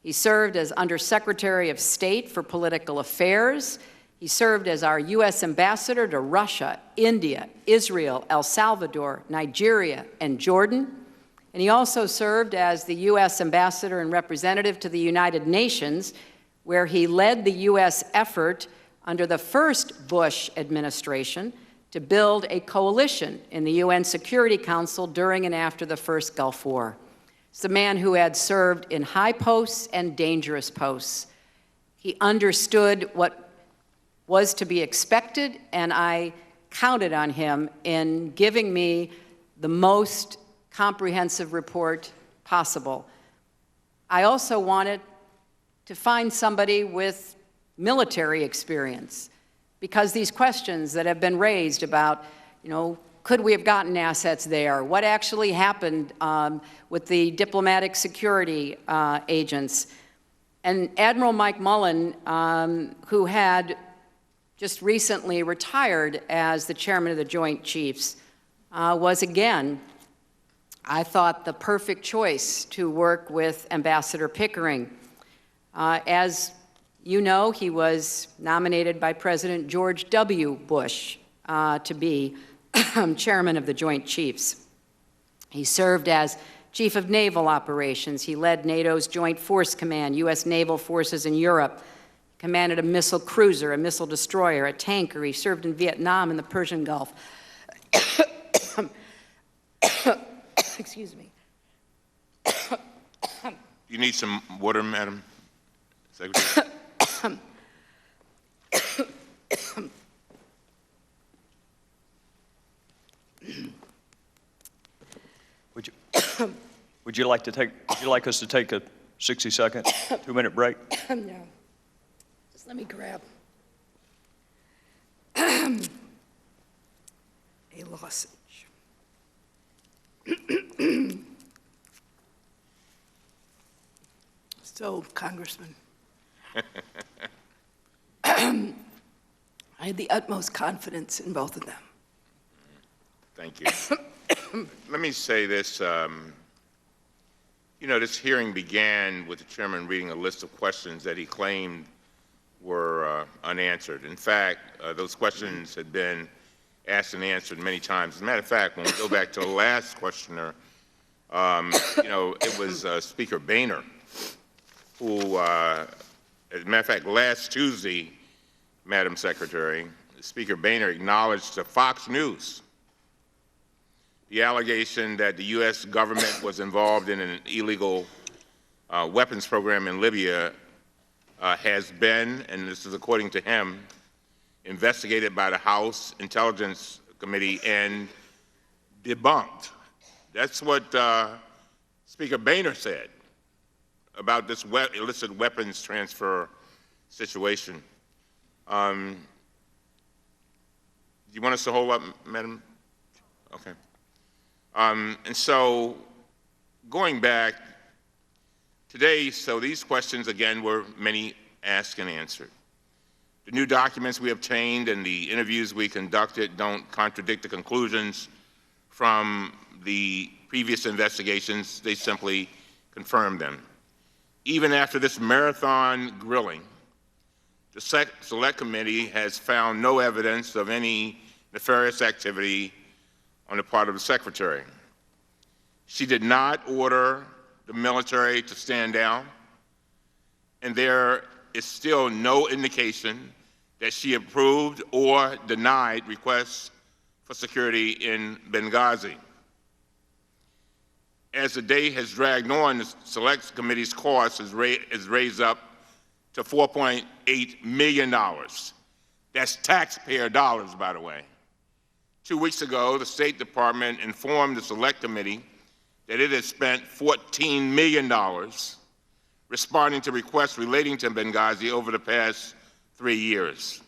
He served as Undersecretary of State for Political Affairs. He served as our U.S. Ambassador to Russia, India, Israel, El Salvador, Nigeria, and Jordan. And he also served as the U.S. Ambassador and Representative to the United Nations, where he led the U.S. effort under the first Bush administration to build a coalition in the UN Security Council during and after the first Gulf War. It's a man who had served in high posts and dangerous posts. He understood what was to be expected, and I counted on him in giving me the most comprehensive report possible. I also wanted to find somebody with military experience, because these questions that have been raised about, could we have gotten assets there? What actually happened with the diplomatic security agents? And Admiral Mike Mullen, who had just recently retired as the chairman of the Joint Chiefs, was again, I thought, the perfect choice to work with Ambassador Pickering. As you know, he was nominated by President George W. Bush to be chairman of the Joint Chiefs. He served as Chief of Naval Operations. He led NATO's Joint Force Command, U.S. naval forces in Europe, commanded a missile cruiser, a missile destroyer, a tanker. He served in Vietnam and the Persian Gulf. Excuse me. You need some water, Madam Secretary? Would you like us to take a 60-second, 2-minute break? No. Just let me grab a lozenge. So, Congressman, I had the utmost confidence in both of them. Thank you. Let me say this. This hearing began with the chairman reading a list of questions that he claimed were unanswered. In fact, those questions had been asked and answered many times. As a matter of fact, when we go back to the last questioner, it was Speaker Boehner who, as a matter of fact, last Tuesday, Madam Secretary, Speaker Boehner acknowledged to Fox News the allegation that the U.S. government was involved in an illegal weapons program in Libya has been, and this is according to him, investigated by the House Intelligence Committee and debunked. That's what Speaker Boehner said about this illicit weapons transfer situation. Do you want us to hold up, Madam? Okay. And so, going back, today, so these questions, again, were many asked and answered. The new documents we obtained and the interviews we conducted don't contradict the conclusions from the previous investigations. They simply confirm them. Even after this marathon grilling, the Select Committee has found no evidence of any nefarious activity on the part of the Secretary. She did not order the military to stand down, and there is still no indication that she approved or denied requests for security in Benghazi. As the day has dragged on, the Select Committee's cost is raised up to $4.8 million. That's taxpayer dollars, by the way. 2 weeks ago, the State Department informed the Select Committee that it had spent $14 million responding to requests relating to Benghazi over the past 3 years.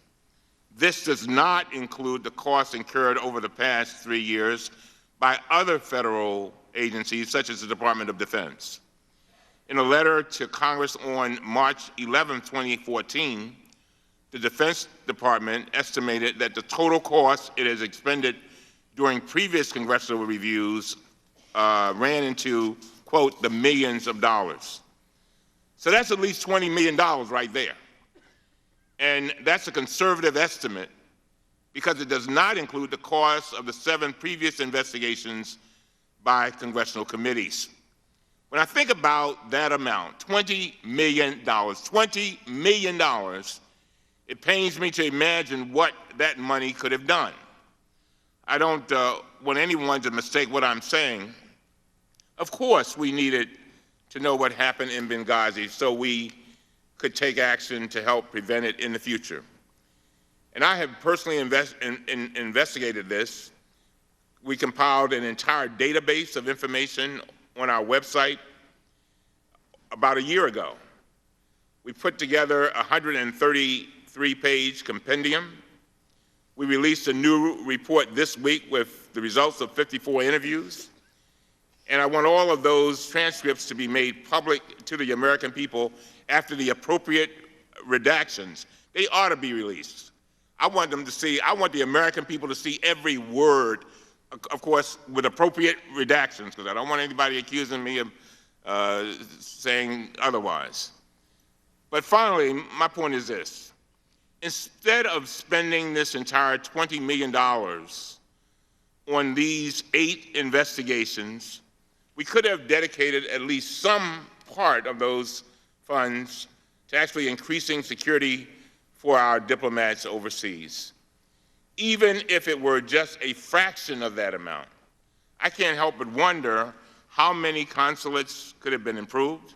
This does not include the costs incurred over the past 3 years by other federal agencies, such as the Department of Defense. In a letter to Congress on March 11, 2014, the Defense Department estimated that the total cost it has expended during previous congressional reviews ran into, quote, the millions of dollars. So that's at least $20 million right there. And that's a conservative estimate because it does not include the cost of the 7 previous investigations by congressional committees. When I think about that amount, $20 million, it pains me to imagine what that money could have done. I don't want anyone to mistake what I'm saying. Of course, we needed to know what happened in Benghazi so we could take action to help prevent it in the future. And I have personally investigated this. We compiled an entire database of information on our website about a year ago. We put together a 133-page compendium. We released a new report this week with the results of 54 interviews. And I want all of those transcripts to be made public to the American people after the appropriate redactions. They ought to be released. I want the American people to see every word, of course, with appropriate redactions, because I don't want anybody accusing me of saying otherwise. But finally, my point is this. Instead of spending this entire $20 million on these 8 investigations, we could have dedicated at least some part of those funds to actually increasing security for our diplomats overseas. Even if it were just a fraction of that amount, I can't help but wonder how many consulates could have been improved,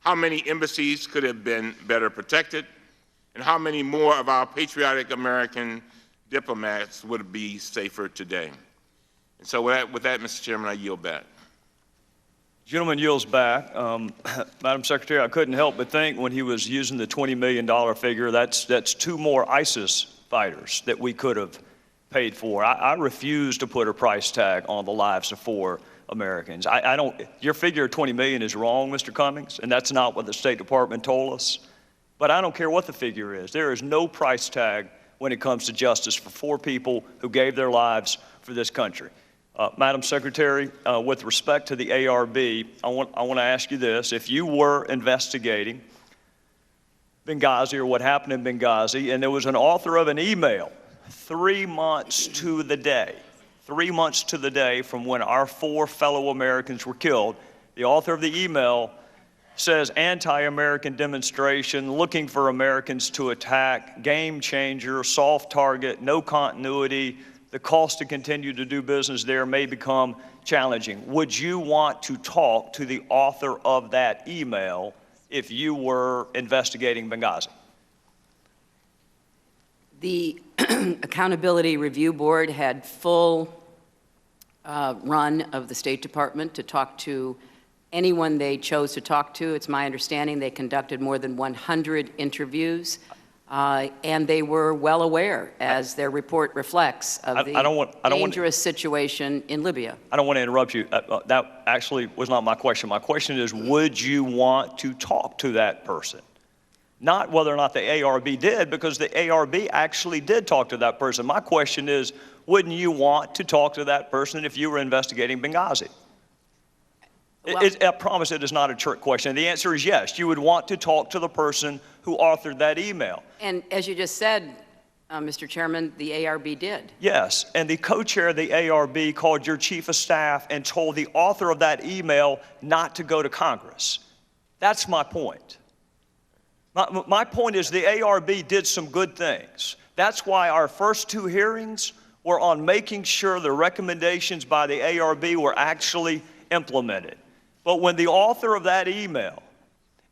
how many embassies could have been better protected, and how many more of our patriotic American diplomats would be safer today. And so with that, Mr. Chairman, I yield back. Gentleman yields back. Madam Secretary, I couldn't help but think when he was using the $20 million figure, that's 2 more ISIS fighters that we could have paid for. I refuse to put a price tag on the lives of 4 Americans. Your figure of $20 million is wrong, Mr. Cummings, and that's not what the State Department told us. But I don't care what the figure is. There is no price tag when it comes to justice for 4 people who gave their lives for this country. Madam Secretary, with respect to the ARB, I want to ask you this. If you were investigating Benghazi or what happened in Benghazi, and there was an author of an email 3 months to the day from when our 4 fellow Americans were killed, the author of the email says anti-American demonstration, looking for Americans to attack, game changer, soft target, no continuity, the cost to continue to do business there may become challenging. Would you want to talk to the author of that email if you were investigating Benghazi? The Accountability Review Board had full run of the State Department to talk to anyone they chose to talk to. It's my understanding they conducted more than 100 interviews. And they were well aware, as their report reflects, of the dangerous situation in Libya. I don't want to interrupt you. That actually was not my question. My question is, would you want to talk to that person? Not whether or not the ARB did, because the ARB actually did talk to that person. My question is, wouldn't you want to talk to that person if you were investigating Benghazi? Well, I promise it is not a trick question. The answer is yes. You would want to talk to the person who authored that email. And as you just said, Mr. Chairman, the ARB did. Yes, and the co-chair of the ARB called your chief of staff and told the author of that email not to go to Congress. That's my point. My point is the ARB did some good things. That's why our first 2 hearings were on making sure the recommendations by the ARB were actually implemented. But when the author of that email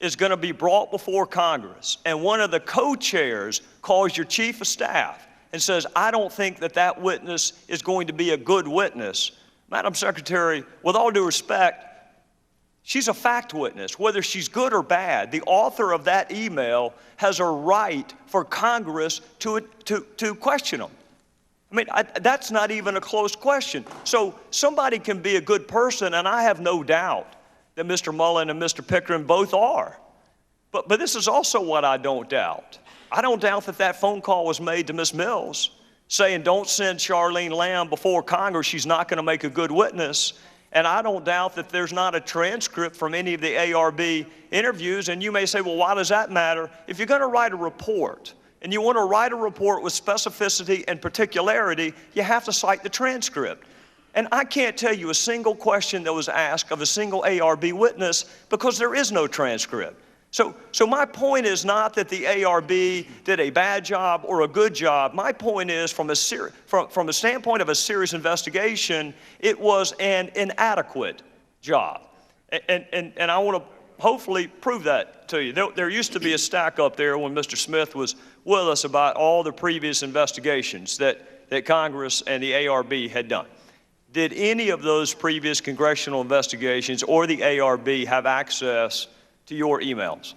is going to be brought before Congress and one of the co-chairs calls your chief of staff and says, I don't think that that witness is going to be a good witness, Madam Secretary, with all due respect, she's a fact witness. Whether she's good or bad, the author of that email has a right for Congress to question them. I mean, that's not even a close question. So somebody can be a good person, and I have no doubt that Mr. Mullen and Mr. Pickering both are. But this is also what I don't doubt. I don't doubt that that phone call was made to Ms. Mills saying, don't send Charlene Lamb before Congress. She's not going to make a good witness. And I don't doubt that there's not a transcript from any of the ARB interviews. And you may say, well, why does that matter? If you're going to write a report, and you want to write a report with specificity and particularity, you have to cite the transcript. And I can't tell you a single question that was asked of a single ARB witness because there is no transcript. So my point is not that the ARB did a bad job or a good job. My point is from a standpoint of a serious investigation, it was an inadequate job. And I want to hopefully prove that to you. There used to be a stack up there when Mr. Smith was with us about all the previous investigations that Congress and the ARB had done. Did any of those previous congressional investigations or the ARB have access to your emails?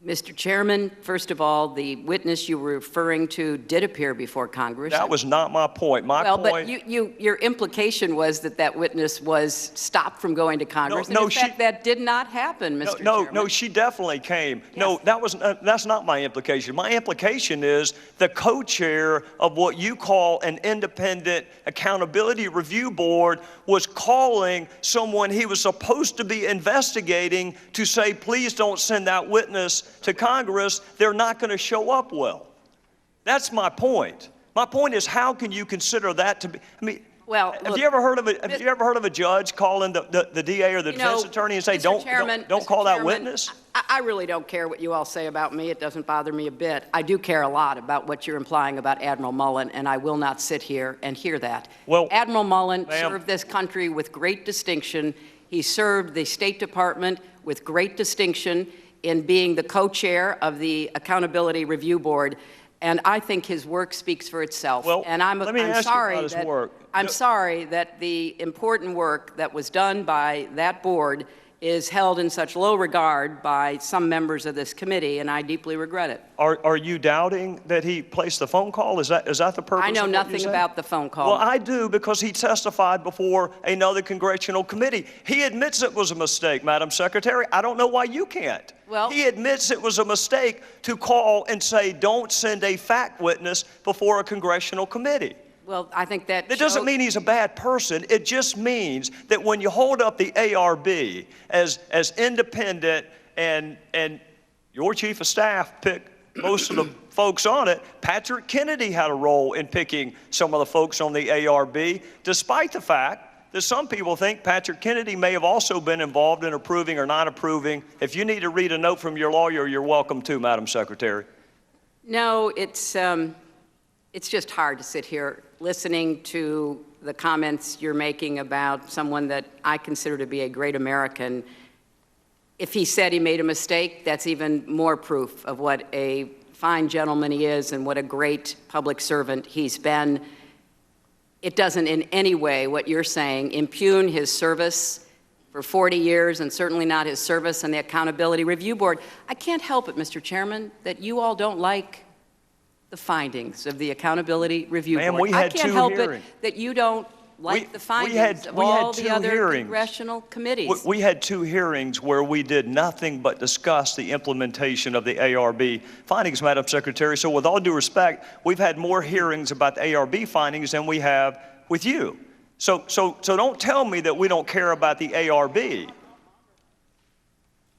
Mr. Chairman, first of all, the witness you were referring to did appear before Congress. That was not my point. But your implication was that that witness was stopped from going to Congress. In fact, that did not happen, Mr. Chairman. No, she definitely came. Yes. No, that's not my implication. My implication is the co-chair of what you call an independent accountability review board was calling someone he was supposed to be investigating to say, please don't send that witness to Congress. They're not going to show up well. That's my point. My point is, how can you consider that to be? I mean, well, have you ever heard of a judge calling the DA or the defense attorney and say, don't call that witness? I really don't care what you all say about me. It doesn't bother me a bit. I do care a lot about what you're implying about Admiral Mullen, and I will not sit here and hear that. Well, Admiral Mullen served this country with great distinction. He served the State Department with great distinction in being the co-chair of the Accountability Review Board, and I think his work speaks for itself. Well, and I'm sorry that the important work that was done by that board is held in such low regard by some members of this committee, and I deeply regret it. Are you doubting that he placed the phone call? Is that the purpose? I know nothing about the phone call. Well, I do, because he testified before another congressional committee. He admits it was a mistake, Madam Secretary. I don't know why you can't. Well, he admits it was a mistake to call and say, don't send a fact witness before a congressional committee. Well, I think that doesn't mean he's a bad person. It just means that when you hold up the ARB as independent and your chief of staff picked most of the folks on it, Patrick Kennedy had a role in picking some of the folks on the ARB, despite the fact that some people think Patrick Kennedy may have also been involved in approving or not approving. If you need to read a note from your lawyer, you're welcome to, Madam Secretary. No, it's just hard to sit here listening to the comments you're making about someone that I consider to be a great American. If he said he made a mistake, that's even more proof of what a fine gentleman he is and what a great public servant he's been. It doesn't in any way, what you're saying, impugn his service for 40 years, and certainly not his service on the Accountability Review Board. I can't help it, Mr. Chairman, that you all don't like the findings of the Accountability Review Board. I can't help it that you don't like the findings of all the other congressional committees. We had 2 hearings where we did nothing but discuss the implementation of the ARB findings, Madam Secretary. So with all due respect, we've had more hearings about the ARB findings than we have with you. So don't tell me that we don't care about the ARB.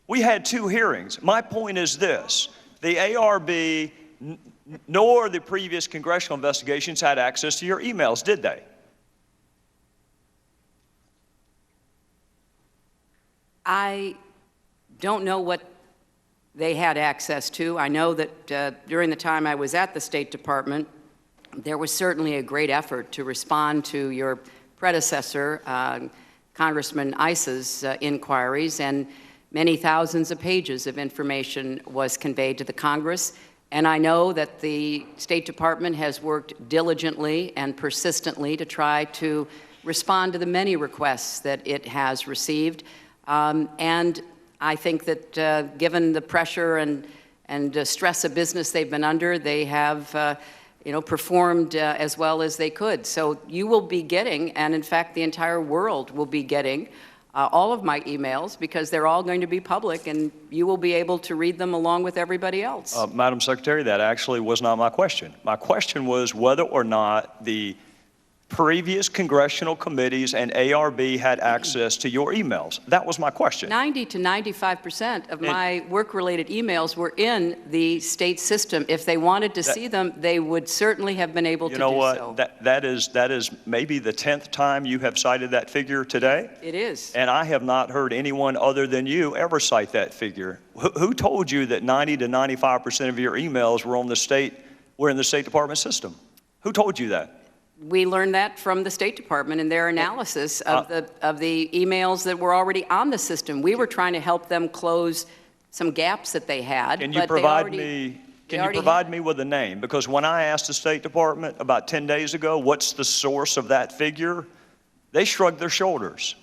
We had 2 hearings. My point is this: the ARB nor the previous congressional investigations had access to your emails, did they? I don't know what they had access to. I know that during the time I was at the State Department, there was certainly a great effort to respond to your predecessor, Congressman Issa's inquiries, and many thousands of pages of information was conveyed to the Congress. And I know that the State Department has worked diligently and persistently to try to respond to the many requests that it has received. And I think that given the pressure and stress of business they've been under, they have performed as well as they could. So you will be getting, and in fact the entire world will be getting, all of my emails, because they're all going to be public, and you will be able to read them along with everybody else. Madam Secretary, that actually was not my question. My question was whether or not the previous congressional committees and ARB had access to your emails? That was my question. 90 to 95% of my work-related emails were in the state system. If they wanted to see them, they would certainly have been able to do so. You know what? That is maybe the 10th time you have cited that figure today. It is. And I have not heard anyone other than you ever cite that figure. Who told you that 90 to 95% of your emails were in the State Department system? Who told you that? We learned that from the State Department in their analysis of the emails that were already on the system. We were trying to help them close some gaps that they had. Can you provide me with a name? Because when I asked the State Department about 10 days ago, what's the source of that figure, they shrugged their shoulders.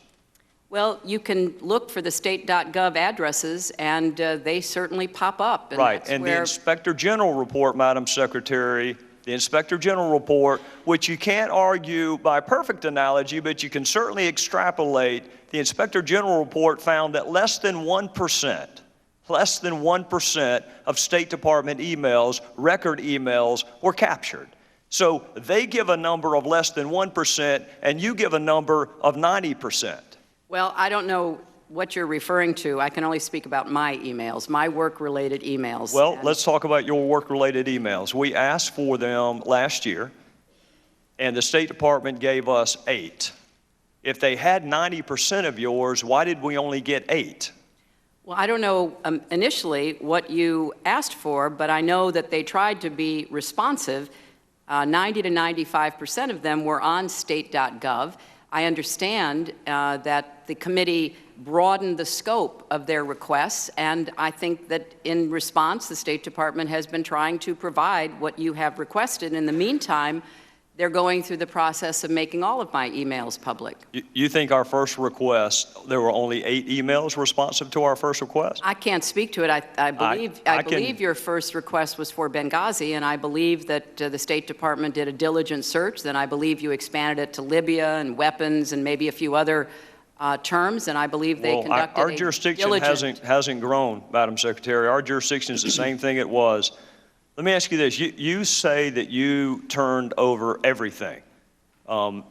Well, you can look for the state.gov addresses, and they certainly pop up. Right, and the Inspector General report, Madam Secretary, the Inspector General report, which you can't argue by perfect analogy, but you can certainly extrapolate, the Inspector General report found that less than 1% of State Department emails, record emails, were captured. So they give a number of less than 1%, and you give a number of 90%. Well, I don't know what you're referring to. I can only speak about my emails, my work-related emails. Well, let's talk about your work-related emails. We asked for them last year, and the State Department gave us 8. If they had 90% of yours, why did we only get 8? Well, I don't know initially what you asked for, but I know that they tried to be responsive. 90 to 95% of them were on state.gov. I understand that the committee broadened the scope of their requests, and I think that in response, the State Department has been trying to provide what you have requested. In the meantime, they're going through the process of making all of my emails public. You think our first request, there were only 8 emails responsive to our first request? I can't speak to it. I believe your first request was for Benghazi, and I believe that the State Department did a diligent search. Then I believe you expanded it to Libya and weapons and maybe a few other terms, and I believe they conducted our jurisdiction hasn't grown, Madam Secretary. Our jurisdiction is the same thing it was. Let me ask you this. You say that you turned over everything. I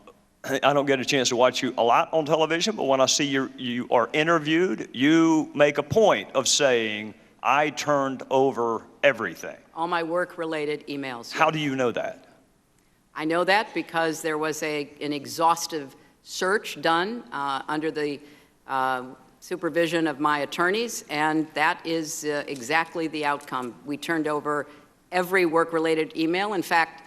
don't get a chance to watch you a lot on television, but when I see you are interviewed, you make a point of saying, I turned over everything. All my work-related emails. How do you know that? I know that because there was an exhaustive search done under the supervision of my attorneys, and that is exactly the outcome. We turned over every work-related email. In fact,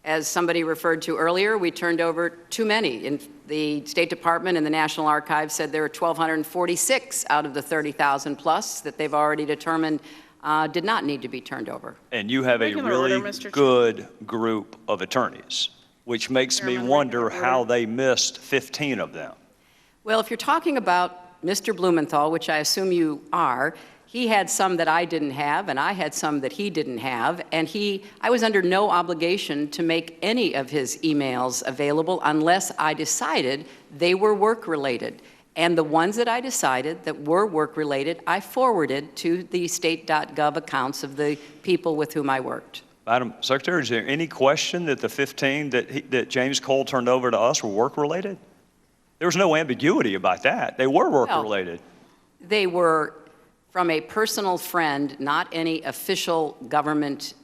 as somebody referred to earlier, we turned over too many. In the State Department and the National Archives said there were 1,246 out of the 30,000 plus that they've already determined did not need to be turned over. And you have a really good group of attorneys, which makes me wonder how they missed 15 of them. Well, if you're talking about Mr. Blumenthal, which I assume you are, he had some that I didn't have, and I had some that he didn't have, and I was under no obligation to make any of his emails available unless I decided they were work-related. And the ones that I decided that were work-related, I forwarded to the state.gov accounts of the people with whom I worked. Madam Secretary, is there any question that the 15 that James Cole turned over to us were work-related? There was no ambiguity about that. They were work-related. Well, they were from a personal friend, not any official government,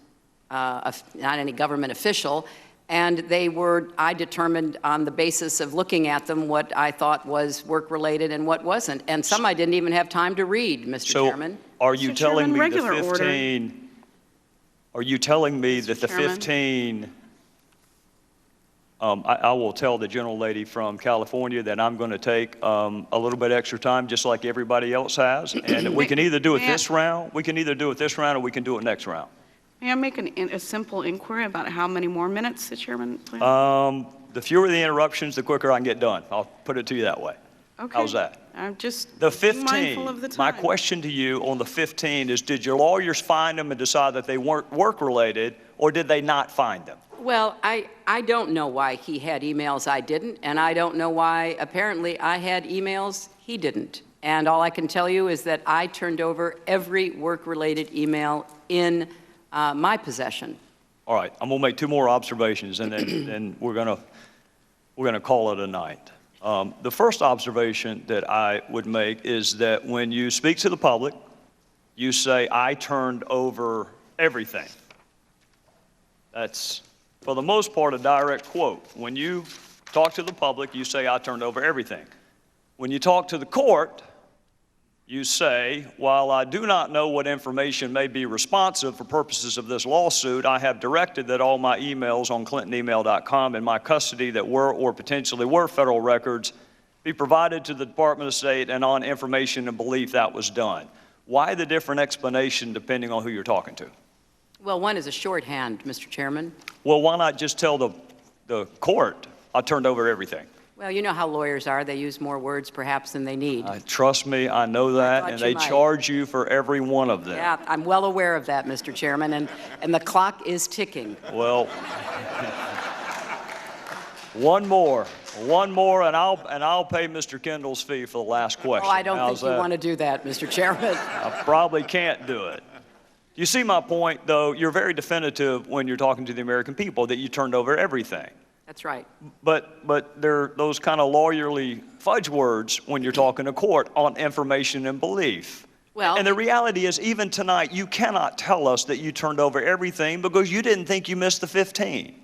not any government official, and they were, I determined on the basis of looking at them what I thought was work-related and what wasn't. And some I didn't even have time to read, Mr. Chairman. Are you telling me the 15, are you telling me that the 15, I will tell the gentle lady from California that I'm going to take a little bit extra time, just like everybody else has, and we can either do it this round, or we can do it next round. May I make a simple inquiry about how many more minutes the chairman plans? The fewer the interruptions, the quicker I can get done. I'll put it to you that way. Okay. How's that? I'm just the 15, mindful of the time. My question to you on the 15 is, did your lawyers find them and decide that they weren't work-related, or did they not find them? Well, I don't know why he had emails I didn't, and I don't know why apparently I had emails he didn't. And all I can tell you is that I turned over every work-related email in my possession. All right, I'm going to make 2 more observations, and then we're going to we're going to call it a night. The first observation that I would make is that when you speak to the public, you say, I turned over everything. That's, for the most part, a direct quote. When you talk to the public, you say, I turned over everything. When you talk to the court, you say, while I do not know what information may be responsive for purposes of this lawsuit, I have directed that all my emails on clintonemail.com in my custody that were or potentially were federal records be provided to the Department of State, and on information and belief that was done. Why the different explanation depending on who you're talking to? Well, one is a shorthand, Mr. Chairman. Well, why not just tell the court, I turned over everything? Well, you know how lawyers are. They use more words perhaps than they need. Trust me, I know that, and they charge you for every one of them. Yeah, I'm well aware of that, Mr. Chairman, and the clock is ticking. Well, one more, and I'll pay Mr. Kendall's fee for the last question. Oh, I don't think you want to do that, Mr. Chairman. I probably can't do it. You see my point, though? You're very definitive when you're talking to the American people that you turned over everything. That's right. But there are those kind of lawyerly fudge words when you're talking to court on information and belief. Well, and the reality is, even tonight, you cannot tell us that you turned over everything because you didn't think you missed the 15.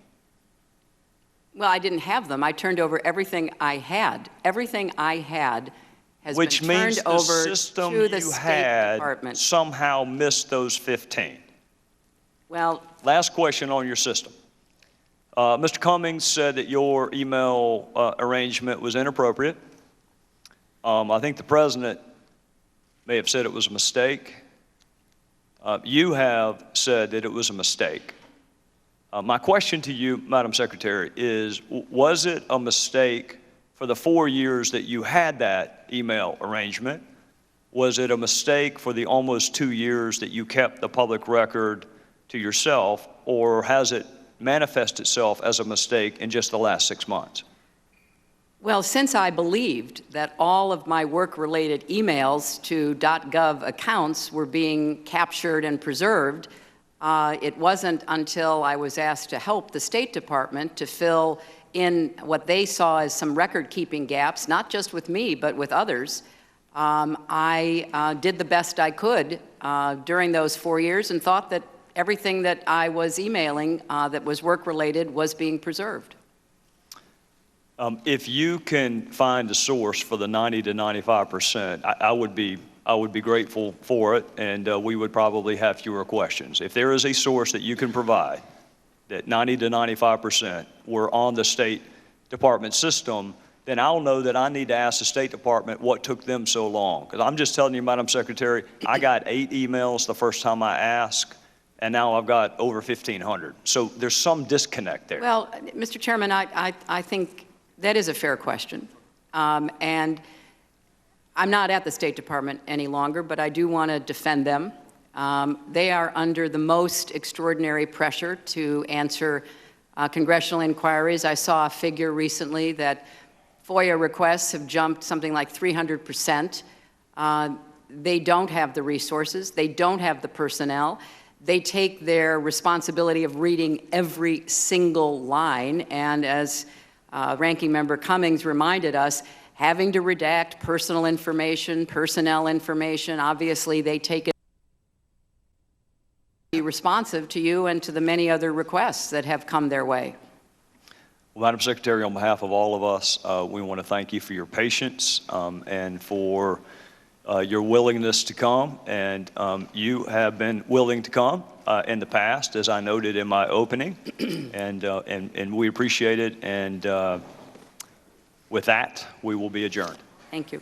Well, I didn't have them. I turned over everything I had. Everything I had has been turned over to the State Department. Which means the system you had somehow missed those 15. Well, last question on your system. Mr. Cummings said that your email arrangement was inappropriate. I think the president may have said it was a mistake. You have said that it was a mistake. My question to you, Madam Secretary, is was it a mistake for the 4 years that you had that email arrangement? Was it a mistake for the almost 2 years that you kept the public record to yourself, or has it manifest itself as a mistake in just the last 6 months? Well, since I believed that all of my work-related emails to .gov accounts were being captured and preserved, it wasn't until I was asked to help the State Department to fill in what they saw as some record-keeping gaps, not just with me, but with others. I did the best I could during those 4 years and thought that everything that I was emailing that was work-related was being preserved. If you can find a source for the 90 to 95%, I would be grateful for it, and we would probably have fewer questions. If there is a source that you can provide that 90 to 95% were on the State Department system, then I'll know that I need to ask the State Department what took them so long. Because I'm just telling you, Madam Secretary, I got 8 emails the first time I asked, and now I've got over 1,500. So there's some disconnect there. Well, Mr. Chairman, I think that is a fair question. And I'm not at the State Department any longer, but I do want to defend them. They are under the most extraordinary pressure to answer congressional inquiries. I saw a figure recently that FOIA requests have jumped something like 300%. They don't have the resources. They don't have the personnel. They take their responsibility of reading every single line, and as Ranking Member Cummings reminded us, having to redact personal information, personnel information, obviously they take it be responsive to you and to the many other requests that have come their way. Well, Madam Secretary, on behalf of all of us, we want to thank you for your patience and for your willingness to come, and you have been willing to come in the past, as I noted in my opening, and we appreciate it, and with that, we will be adjourned. Thank you.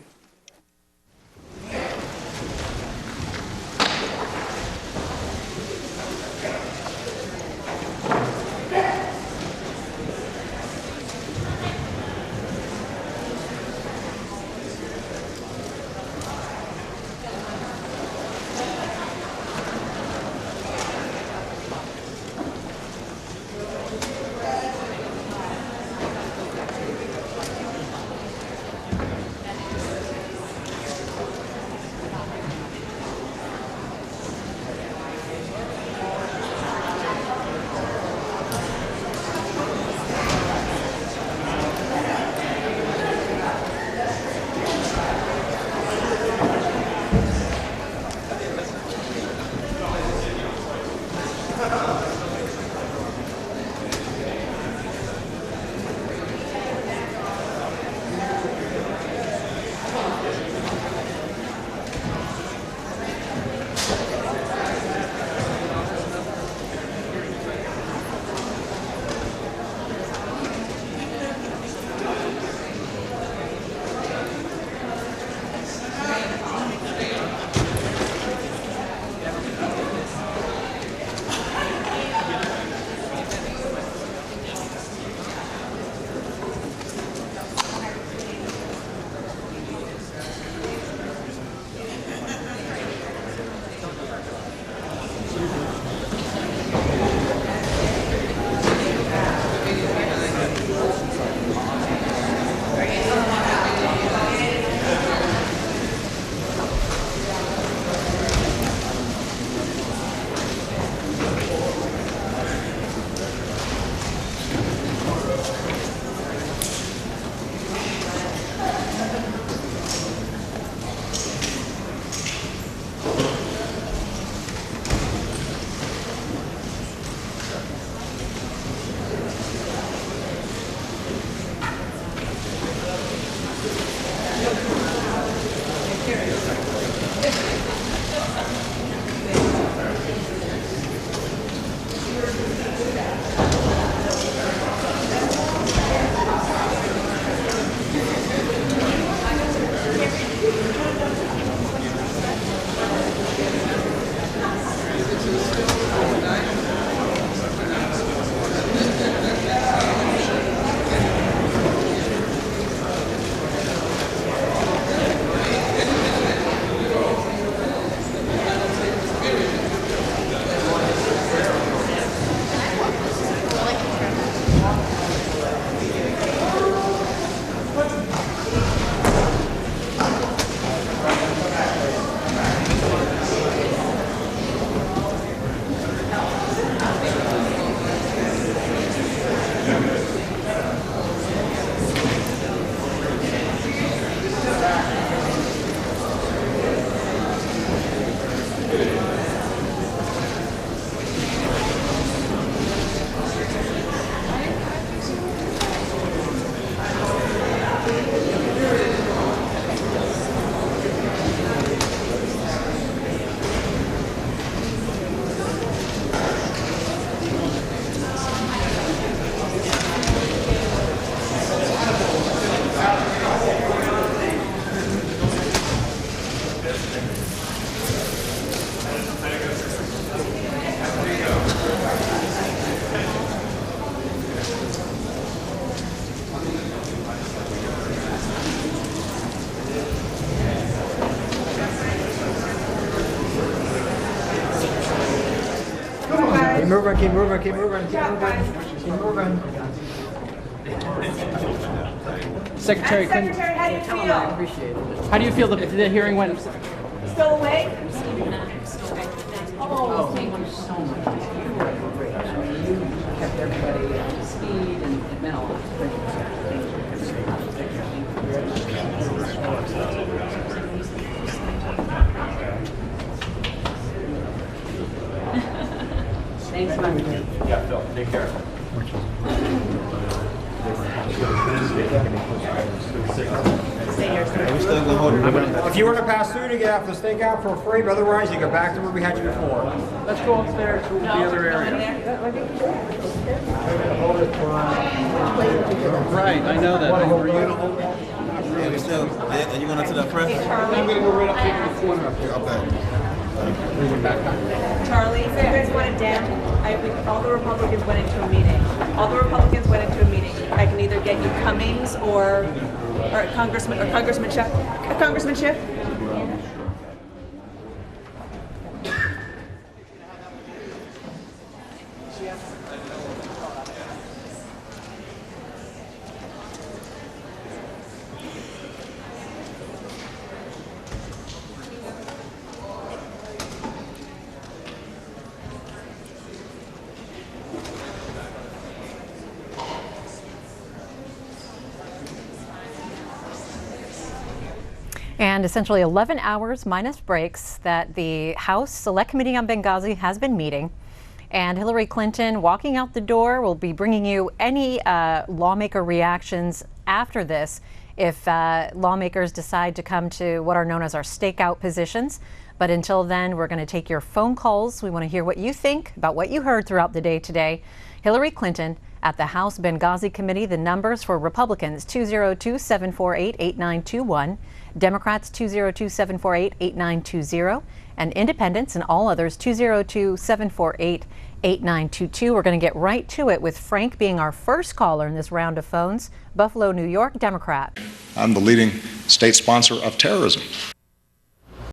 moving, keep moving, keep moving, keep moving, keep moving. Secretary Clinton. Secretary, how do you feel? I appreciate it. How do you feel the hearing went? Still awake? Oh, thank you so much. You kept everybody up to speed and it meant a lot. Thanks, Mike. Yeah, Phil, take care. If you want to pass through to get off the stakeout for free, but otherwise you go back to where we had you before. Let's go upstairs to the other area. Right, I know that. Are you going to the press? I'm going to go right up here in the corner up here. Okay. Charlie, if you guys want it down, all the Republicans went into a meeting. All the Republicans went into a meeting. I can either get you Cummings or Congressman Schiff. Congressman Schiff? And essentially 11 hours minus breaks that the House Select Committee on Benghazi has been meeting. And Hillary Clinton walking out the door will be bringing you any lawmaker reactions after this if lawmakers decide to come to what are known as our stakeout positions. But until then, we're going to take your phone calls. We want to hear what you think about what you heard throughout the day today. Hillary Clinton at the House Benghazi Committee. The numbers for Republicans 202-748-8921, Democrats 202-748-8920, and Independents and all others 202-748-8922. We're going to get right to it with Frank being our first caller in this round of phones. Buffalo, New York, Democrat. I'm the leading state sponsor of terrorism.